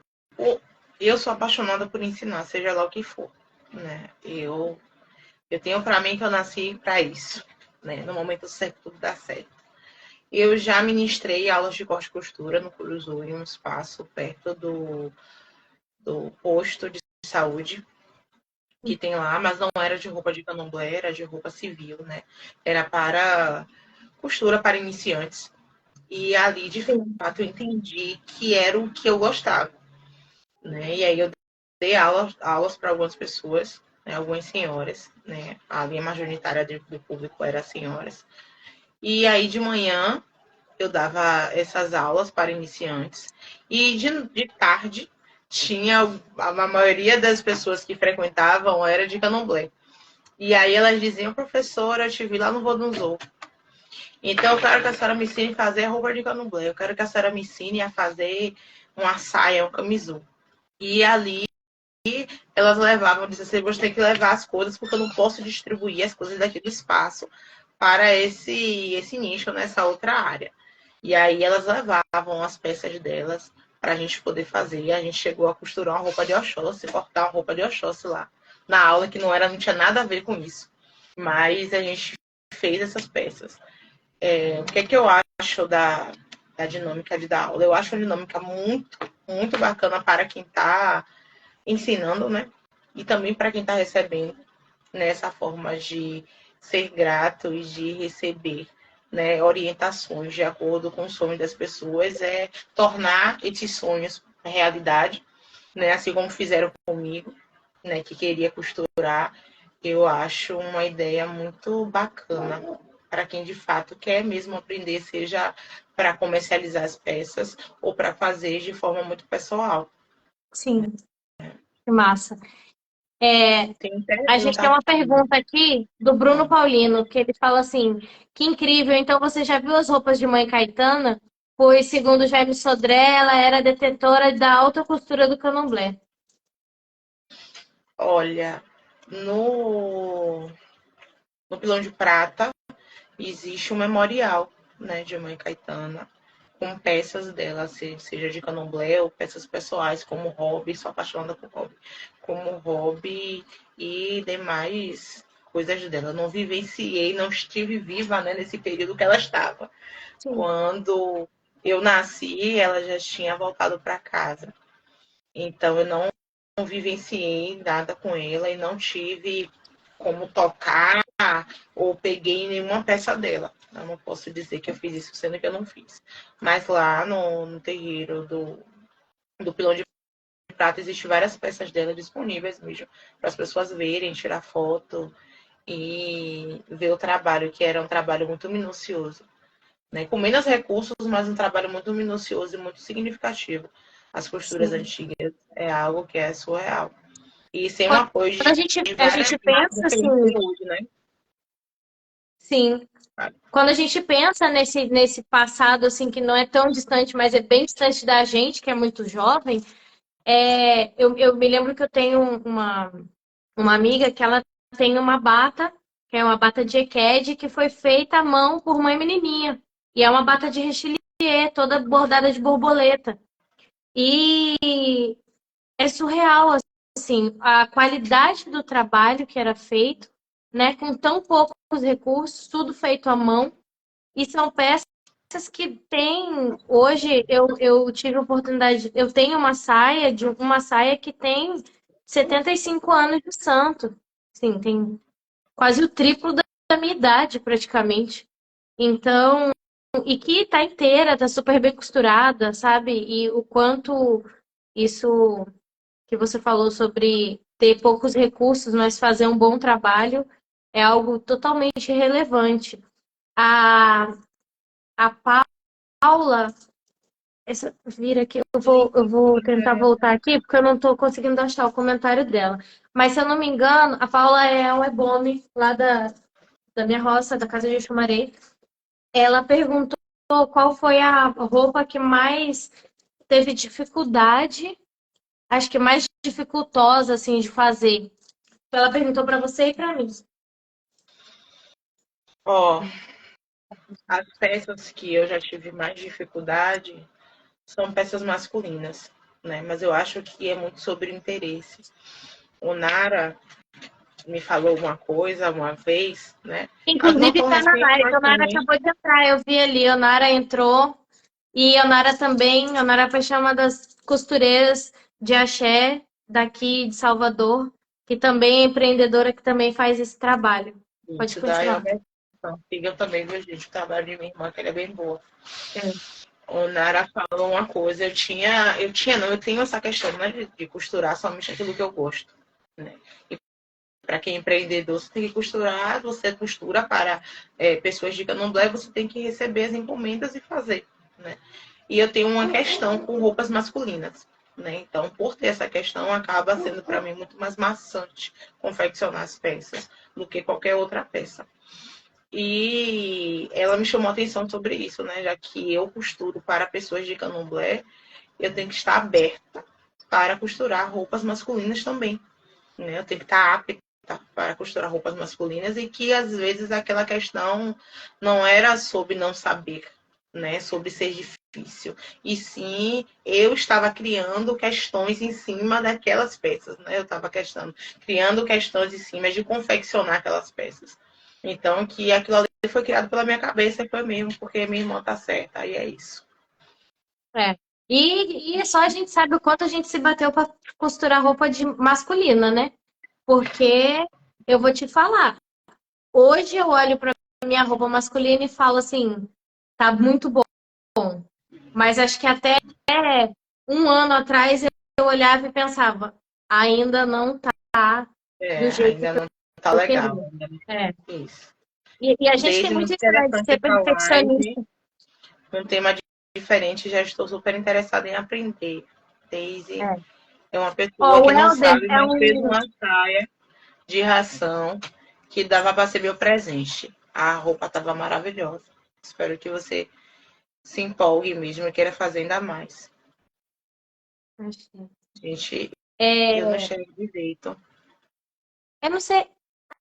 eu sou apaixonada por ensinar, seja lá o que for. né? Eu tenho para mim que eu nasci para isso, né? No momento certo, tudo dá certo. Eu já ministrei aulas de corte e costura no Curuzu, em um espaço perto do posto de saúde que tem lá, mas não era de roupa de candomblé, era de roupa civil, né? Era para costura para iniciantes. E ali, de fato, eu entendi que era o que eu gostava, né? E aí eu dei aulas para algumas pessoas, né? Algumas senhoras, né? A linha majoritária do público era senhoras. E aí, de manhã, eu dava essas aulas para iniciantes. E de tarde, tinha a maioria das pessoas que frequentavam era de candomblé. E aí elas diziam, professora, eu te vi lá no Vodunzou. Então eu quero que a senhora me ensine a fazer roupa de candomblé. Eu quero que a senhora me ensine a fazer uma saia, um camisul. E ali elas levavam, disse assim, você tem que levar as coisas, porque eu não posso distribuir as coisas daqui do espaço para esse nicho, nessa outra área. E aí elas levavam as peças delas para a gente poder fazer. E a gente chegou a costurar uma roupa de Oxóssi, cortar uma roupa de Oxóssi lá. Na aula, que não tinha nada a ver com isso. Mas a gente fez essas peças. O que é que eu acho da dinâmica de dar aula? Eu acho uma dinâmica muito, muito bacana para quem está ensinando, né? E também para quem está recebendo, nessa forma de ser grato e de receber, né, orientações de acordo com o sonho das pessoas, tornar esses sonhos realidade, né? Assim como fizeram comigo, né, que queria costurar. Eu acho uma ideia muito bacana para quem de fato quer mesmo aprender, seja para comercializar as peças ou para fazer de forma muito pessoal. Sim, que massa. Tem A gente tem pergunta uma aqui. pergunta aqui do Bruno Paulino, que ele fala assim: que incrível, então você já viu as roupas de Mãe Caetana? Pois, segundo Jaime Sodré, ela era detetora da alta costura do candomblé. Olha, no Pilão de Prata existe um memorial, né, de Mãe Caetana, com peças dela, seja de candomblé ou peças pessoais, como hobby, sou apaixonada por hobby, como hobby e demais coisas dela. Não vivenciei, não estive viva, né, nesse período que ela estava. Sim. Quando eu nasci, ela já tinha voltado para casa. Então eu não vivenciei nada com ela e não tive como tocar ou peguei nenhuma peça dela. Eu não posso dizer que eu fiz isso, sendo que eu não fiz. Mas lá no terreiro do Pilão de Prata existem várias peças dela disponíveis mesmo, para as pessoas verem, tirar foto e ver o trabalho, que era um trabalho muito minucioso, né? Com menos recursos, mas um trabalho muito minucioso e muito significativo. As costuras Sim. antigas é algo que é surreal. E sem o Quando apoio a de gente, a várias gente pensa máquinas que a gente assim, tem hoje, né? sim, quando a gente pensa nesse passado assim que não é tão distante, mas é bem distante da gente, que é muito jovem, eu me lembro que eu tenho uma amiga que ela tem uma bata, que é uma bata de Eked, que foi feita à mão por mãe menininha. E é uma bata de rechelier, toda bordada de borboleta. E é surreal, assim, a qualidade do trabalho que era feito, né, com tão poucos recursos, tudo feito à mão. E são peças que tem. Hoje eu tive a oportunidade. Eu tenho uma saia que tem 75 anos de santo. Sim, tem quase o triplo da minha idade, praticamente. Então, e que tá inteira, tá super bem costurada, sabe? E o quanto isso que você falou sobre ter poucos recursos, mas fazer um bom trabalho é algo totalmente relevante. A, a Paula, vira aqui, eu vou tentar voltar aqui, porque eu não estou conseguindo achar o comentário dela. Mas se eu não me engano, a Paula é um ebome lá da minha roça, da casa de Chumarei. Ela perguntou qual foi a roupa que mais teve dificuldade, acho que mais dificultosa, assim, de fazer. Ela perguntou para você e para mim. Ó, as peças que eu já tive mais dificuldade são peças masculinas, né? Mas eu acho que é muito sobre interesse. O Nara, me falou alguma coisa uma vez, né? Elas não Inclusive estão tá na recentes, live. mas A Onara também. acabou de entrar, eu vi ali. A Onara entrou. E a Onara também. A Onara foi uma das costureiras de axé daqui de Salvador, que também é empreendedora, que também faz esse trabalho. Pode Isso daí é continuar. uma siga também, viu, gente? O trabalho de minha irmã, que ela é bem boa. É. O Nara falou uma coisa, não, eu tenho essa questão, né, de costurar somente aquilo que eu gosto, né? E para quem é empreendedor, você tem que costurar, você costura para pessoas de candomblé, você tem que receber as encomendas e fazer, né? E eu tenho uma questão com roupas masculinas, né? Então, por ter essa questão, acaba sendo para mim muito mais maçante confeccionar as peças do que qualquer outra peça. E ela me chamou a atenção sobre isso, né? Já que eu costuro para pessoas de candomblé, eu tenho que estar aberta para costurar roupas masculinas também, né? Eu tenho que estar apta para costurar roupas masculinas e que às vezes aquela questão não era sobre não saber, né? Sobre ser difícil. E sim, eu estava criando questões em cima daquelas peças, né? Eu estava criando questões em cima de confeccionar aquelas peças. Então, que aquilo ali foi criado pela minha cabeça e foi mesmo, porque minha irmã tá certa. Aí é isso. É. E só a gente sabe o quanto a gente se bateu para costurar roupa de masculina, né? Porque eu vou te falar, hoje eu olho para minha roupa masculina e falo assim, tá muito bom. Mas acho que até um ano atrás eu olhava e pensava, ainda não tá do jeito Ainda que não tá eu legal. queria. Ainda não. É. Isso. E a gente tem Desde muito muito isso, né, de interessante ser essa live, perfeccionista. um tema diferente, já estou super interessada em aprender. Daisy É. é uma pessoa Ó, o que não Helder sabe, é mas fez um. uma saia de ração que dava para ser meu presente. A roupa estava maravilhosa. Espero que você se empolgue mesmo e queira fazer ainda mais. Gente, eu não É, enxergo direito. eu não sei,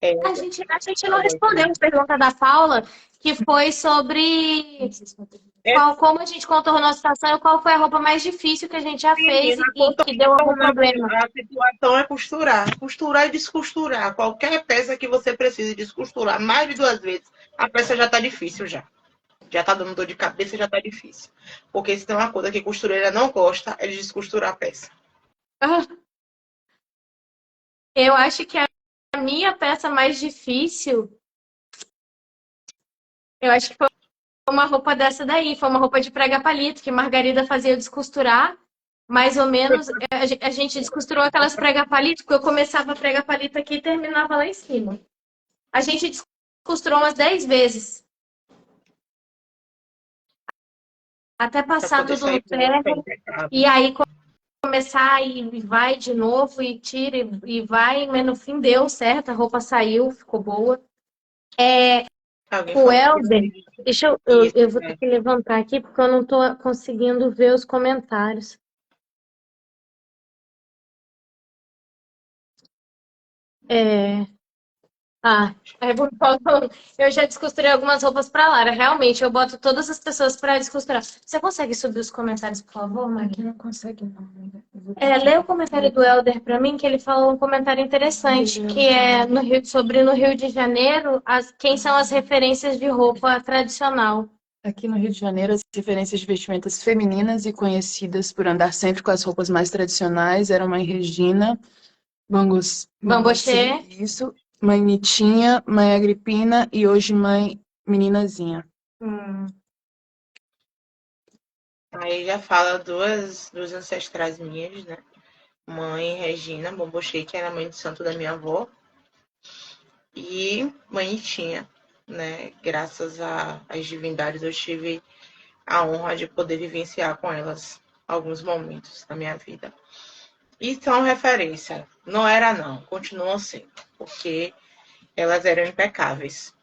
É, a gente não respondeu a pergunta da Paula, que foi sobre como a gente contornou a situação e qual foi a roupa mais difícil que a gente já fez menina, e que deu algum problema. a situação é costurar. Costurar e descosturar. Qualquer peça que você precise descosturar mais de 2 vezes, a peça já está difícil já. Já tá dando dor de cabeça, já tá difícil. Porque se tem uma coisa que costureira não gosta, é de descosturar a peça. Ah, eu acho que a minha peça mais difícil, eu acho que foi uma roupa dessa daí, foi uma roupa de prega-palito que Margarida fazia eu descosturar. Mais ou menos, a gente descosturou aquelas prega-palito, porque eu começava a prega-palito aqui e terminava lá em cima. A gente descosturou umas 10 vezes, até Pra passar poder tudo no sair boa, ficar ferro, impecável. e aí começar e vai de novo, e tira e vai, mas no fim deu certo, a roupa saiu, ficou boa. Alguém O falou que Helder, deixa isso, eu vou ter né? que levantar aqui, porque eu não estou conseguindo ver os comentários. É, aí eu já descosturei algumas roupas para Lara. Realmente, eu boto todas as pessoas para descosturar. Você consegue subir os comentários, por favor, Maria? Aqui não consegue, não, amiga. Lê o comentário do Helder para mim, que ele falou um comentário interessante, que é sobre no Rio de Janeiro, quem são as referências de roupa tradicional. Aqui no Rio de Janeiro, as referências de vestimentas femininas e conhecidas por andar sempre com as roupas mais tradicionais eram Mãe Regina, Bambochê. isso, Mãe Nitinha, Mãe Agripina e hoje Mãe Meninazinha. Hum. Aí já fala duas ancestrais minhas, né? Mãe Regina Bombochê, que era mãe de santo da minha avó, e mãe Itinha, né? Graças às divindades, eu tive a honra de poder vivenciar com elas alguns momentos da minha vida. E são referência. Não era, não. Continuam sendo. Porque elas eram impecáveis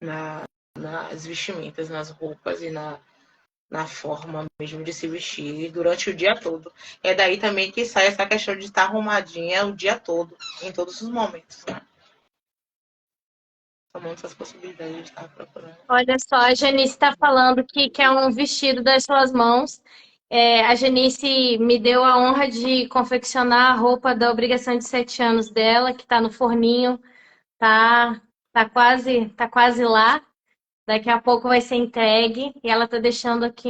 nas vestimentas, nas roupas e na forma mesmo de se vestir durante o dia todo. É daí também que sai essa questão de estar arrumadinha o dia todo, em todos os momentos, né? São muitas possibilidades de estar procurando. Olha só, a Janice está falando que quer um vestido das suas mãos A Genice me deu a honra de confeccionar a roupa da obrigação de 7 anos dela, que está no forninho, tá, tá quase lá. Daqui a pouco vai ser entregue e ela tá deixando aqui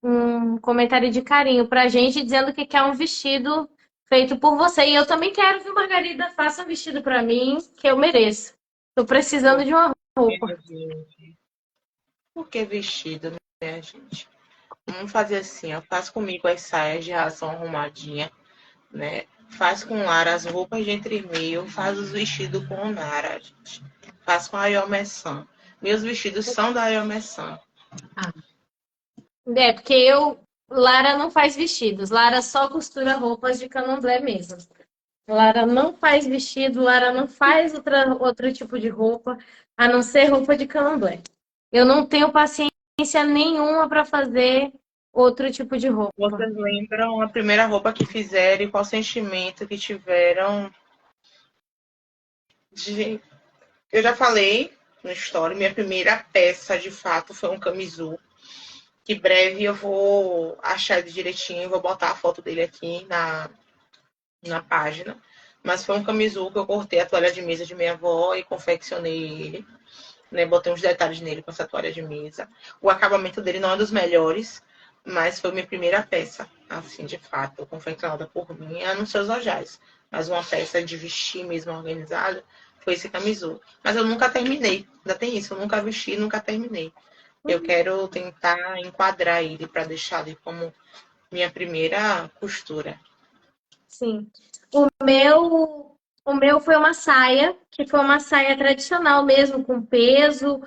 um comentário de carinho pra gente, dizendo que quer um vestido feito por você. E eu também quero, viu, Margarida? Faça um vestido pra mim, que eu mereço. Tô precisando de uma roupa. Por que vestido, né, gente? Vamos fazer assim, ó. Faz comigo as saias de ração arrumadinha, né? Faz com Lara as roupas de entremeio, faz os vestidos com Nara, gente. Faz com a Yomessan. Meus vestidos são da Yomessan. Porque Lara não faz vestidos, Lara só costura roupas de candomblé mesmo. Lara não faz vestido, Lara não faz outro tipo de roupa, a não ser roupa de candomblé. Eu não tenho paciência nenhuma para fazer outro tipo de roupa. Vocês lembram a primeira roupa que fizeram e qual sentimento que tiveram? Eu já falei na história, minha primeira peça de fato foi um camisul. Que breve eu vou achar ele direitinho, vou botar a foto dele aqui na página. Mas foi um camisul que eu cortei a toalha de mesa de minha avó e confeccionei ele. Né? Botei uns detalhes nele com essa toalha de mesa. O acabamento dele não é dos melhores, mas foi minha primeira peça, assim, de fato, confeccionada por mim, a não ser os ojais. Mas uma peça de vestir mesmo organizada foi esse camisul. Mas eu nunca terminei. Ainda tem isso, eu nunca vesti, nunca terminei. Eu quero tentar enquadrar ele para deixar ele como minha primeira costura. Sim. O meu foi uma saia, que foi uma saia tradicional mesmo, com peso,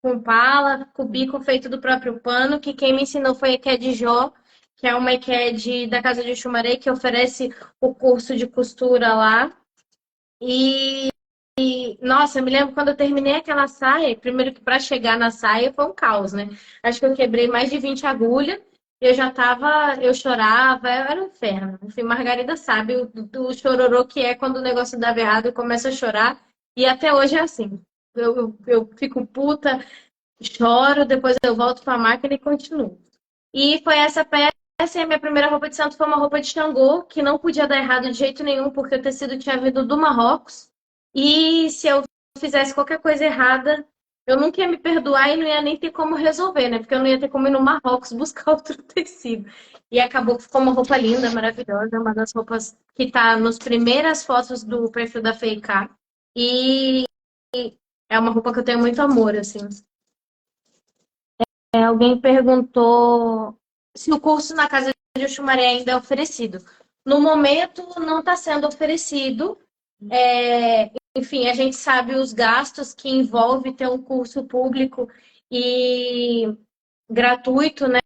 com pala, com bico feito do próprio pano, que quem me ensinou foi a Eked Jó, que é uma Eked da Casa de Xumaré, que oferece o curso de costura lá. Nossa, eu me lembro quando eu terminei aquela saia, primeiro que para chegar na saia foi um caos, né? Acho que eu quebrei mais de 20 agulhas, eu chorava, era um inferno. Enfim, Margarida sabe o chororô que é quando o negócio dá errado, eu começo a chorar, e até hoje é assim. Eu fico puta, choro, depois eu volto para a máquina e continuo. E foi essa peça, e a minha primeira roupa de santo foi uma roupa de Xangô, que não podia dar errado de jeito nenhum, porque o tecido tinha vindo do Marrocos. E se eu fizesse qualquer coisa errada, eu nunca ia me perdoar e não ia nem ter como resolver, né? Porque eu não ia ter como ir no Marrocos buscar outro tecido. E acabou que ficou uma roupa linda, maravilhosa, uma das roupas que tá nas primeiras fotos do perfil da FEICA. E é uma roupa que eu tenho muito amor, assim. Alguém perguntou se o curso na Casa de Xumaré ainda é oferecido. No momento, não está sendo oferecido. Enfim, a gente sabe os gastos que envolve ter um curso público e gratuito, né,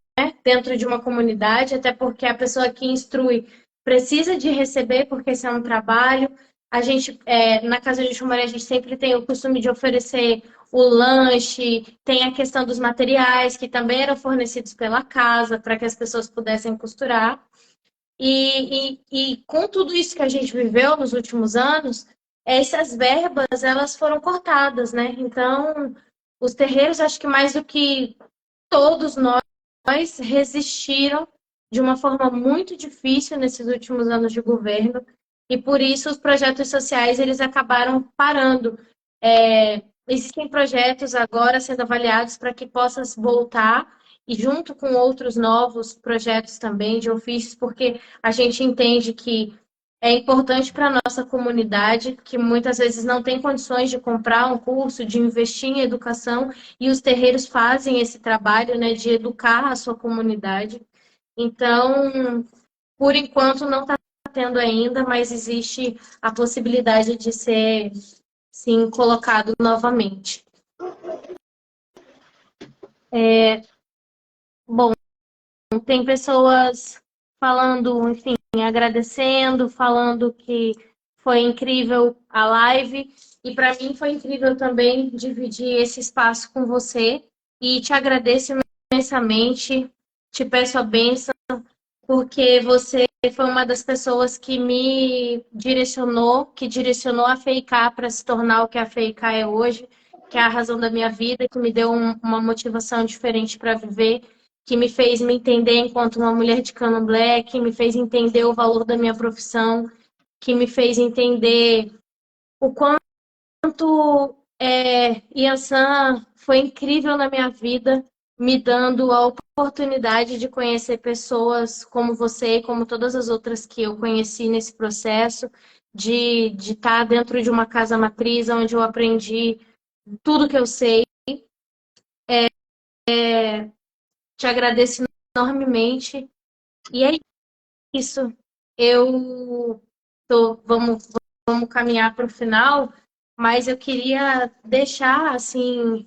dentro de uma comunidade, até porque a pessoa que instrui precisa de receber, porque esse é um trabalho. A gente, na Casa de Xumaré, a gente sempre tem o costume de oferecer o lanche, tem a questão dos materiais, que também eram fornecidos pela casa, para que as pessoas pudessem costurar. E com tudo isso que a gente viveu nos últimos anos, essas verbas, elas foram cortadas, né? Então, os terreiros, acho que mais do que todos nós, resistiram de uma forma muito difícil nesses últimos anos de governo, e por isso os projetos sociais, eles acabaram parando. Existem projetos agora sendo avaliados para que possam voltar, e junto com outros novos projetos também de ofícios, porque a gente entende que é importante para a nossa comunidade, que muitas vezes não tem condições de comprar um curso, de investir em educação, e os terreiros fazem esse trabalho, né, de educar a sua comunidade. Então, por enquanto, não está tendo ainda, mas existe a possibilidade de ser, sim, colocado novamente. Bom, tem pessoas falando, enfim, agradecendo, falando que foi incrível a live. E para mim foi incrível também dividir esse espaço com você. E te agradeço imensamente, te peço a bênção, porque você foi uma das pessoas que me direcionou, que direcionou a FEICA para se tornar o que a FEICA é hoje, que é a razão da minha vida, que me deu uma motivação diferente para viver, que me fez me entender enquanto uma mulher de Candomblé, que me fez entender o valor da minha profissão, que me fez entender o quanto Yansan foi incrível na minha vida, me dando a oportunidade de conhecer pessoas como você e como todas as outras que eu conheci nesse processo, de estar dentro de uma casa matriz, onde eu aprendi tudo que eu sei. Te agradeço enormemente. E é isso. Vamos caminhar para o final, mas eu queria deixar assim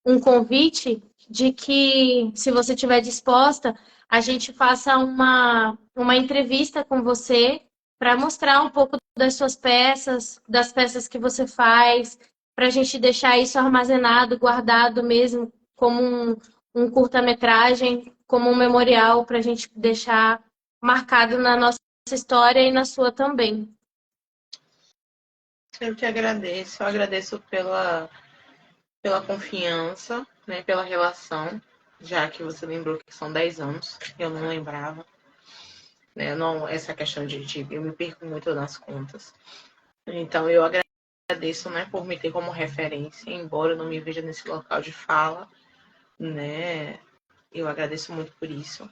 um convite de que, se você estiver disposta, a gente faça uma entrevista com você para mostrar um pouco das suas peças, das peças que você faz, para a gente deixar isso armazenado, guardado mesmo, como um curta-metragem, como um memorial, para a gente deixar marcado na nossa história e na sua também. Eu te agradeço. Eu agradeço pela confiança, né, pela relação, já que você lembrou que são 10 anos, eu não lembrava. Né, não, essa questão eu me perco muito nas contas. Então, eu agradeço, né, por me ter como referência, embora eu não me veja nesse local de fala, né, eu agradeço muito por isso.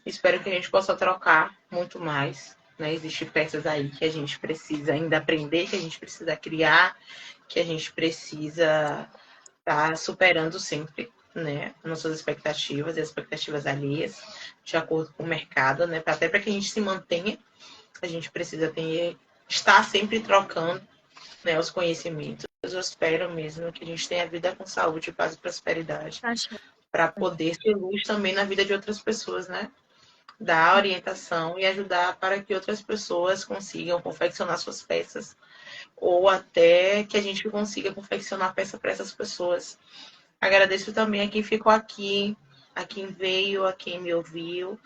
Espero que a gente possa trocar muito mais, né, existem peças aí que a gente precisa ainda aprender, que a gente precisa criar, que a gente precisa estar superando sempre, né, nossas expectativas e as expectativas alheias, de acordo com o mercado, né, até para que a gente se mantenha, a gente precisa estar sempre trocando, né, os conhecimentos. Eu espero mesmo que a gente tenha vida com saúde, paz e prosperidade, para poder ser luz também na vida de outras pessoas, né, dar orientação e ajudar para que outras pessoas consigam confeccionar suas peças, ou até que a gente consiga confeccionar peça para essas pessoas. Agradeço também a quem ficou aqui, a quem veio, a quem me ouviu,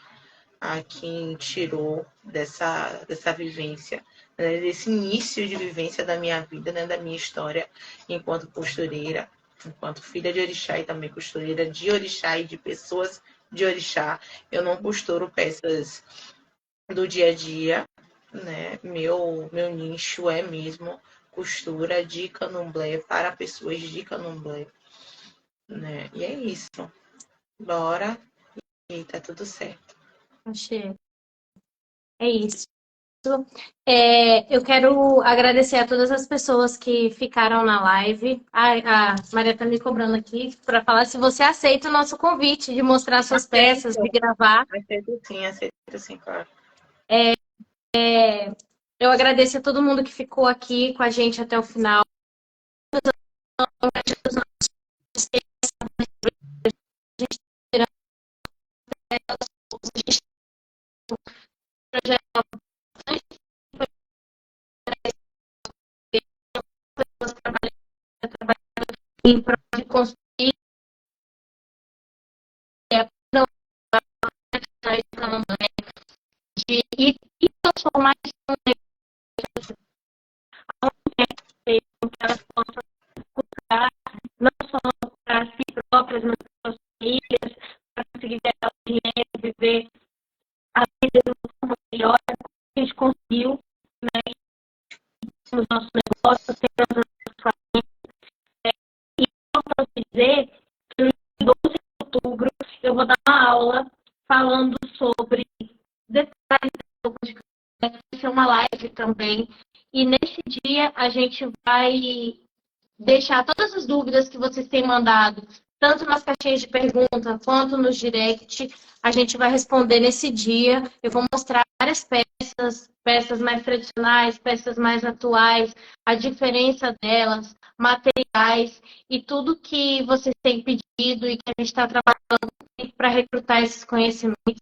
a quem tirou dessa vivência, né, desse início de vivência da minha vida, né, da minha história enquanto costureira, enquanto filha de orixá e também costureira de orixá e de pessoas de orixá. Eu não costuro peças do dia a dia, né? Meu nicho é mesmo costura de candomblé para pessoas de candomblé, né? E é isso. Bora e tá tudo certo. Achei. É isso. Eu quero agradecer a todas as pessoas que ficaram na live. A Maria está me cobrando aqui para falar se você aceita o nosso convite de mostrar suas peças, de gravar. Aceito sim, claro. Eu agradeço a todo mundo que ficou aqui com a gente até o final. Em prol de construir e transformar isso num negócio que elas possam cuidar, não só para si próprias, mas para suas famílias, para conseguir ganhar dinheiro, viver a vida de uma forma melhor, que a gente conseguiu, né, nos nossos negócios, tendo as nossas famílias. E eu posso dizer que no 12 de outubro eu vou dar uma aula falando sobre detalhes de vai ser uma live também. E nesse dia a gente vai deixar todas as dúvidas que vocês têm mandado, tanto nas caixinhas de pergunta quanto nos direct. A gente vai responder nesse dia. Eu vou mostrar várias peças mais tradicionais, peças mais atuais, a diferença delas, materiais e tudo que vocês têm pedido e que a gente está trabalhando para recrutar esses conhecimentos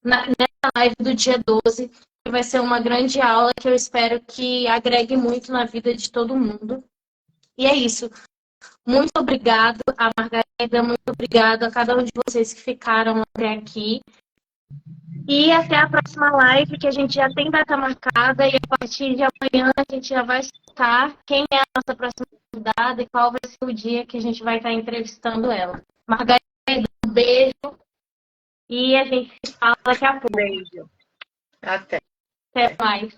nessa live do dia 12, que vai ser uma grande aula que eu espero que agregue muito na vida de todo mundo. E é isso. Muito obrigado a Margarida, muito obrigado a cada um de vocês que ficaram até aqui. E até a próxima live, que a gente já tem data marcada, e a partir de amanhã a gente já vai escutar quem é a nossa próxima convidada e qual vai ser o dia que a gente vai estar entrevistando ela. Margarida, beijo e a gente se fala daqui a pouco. Beijo. Até. Até mais.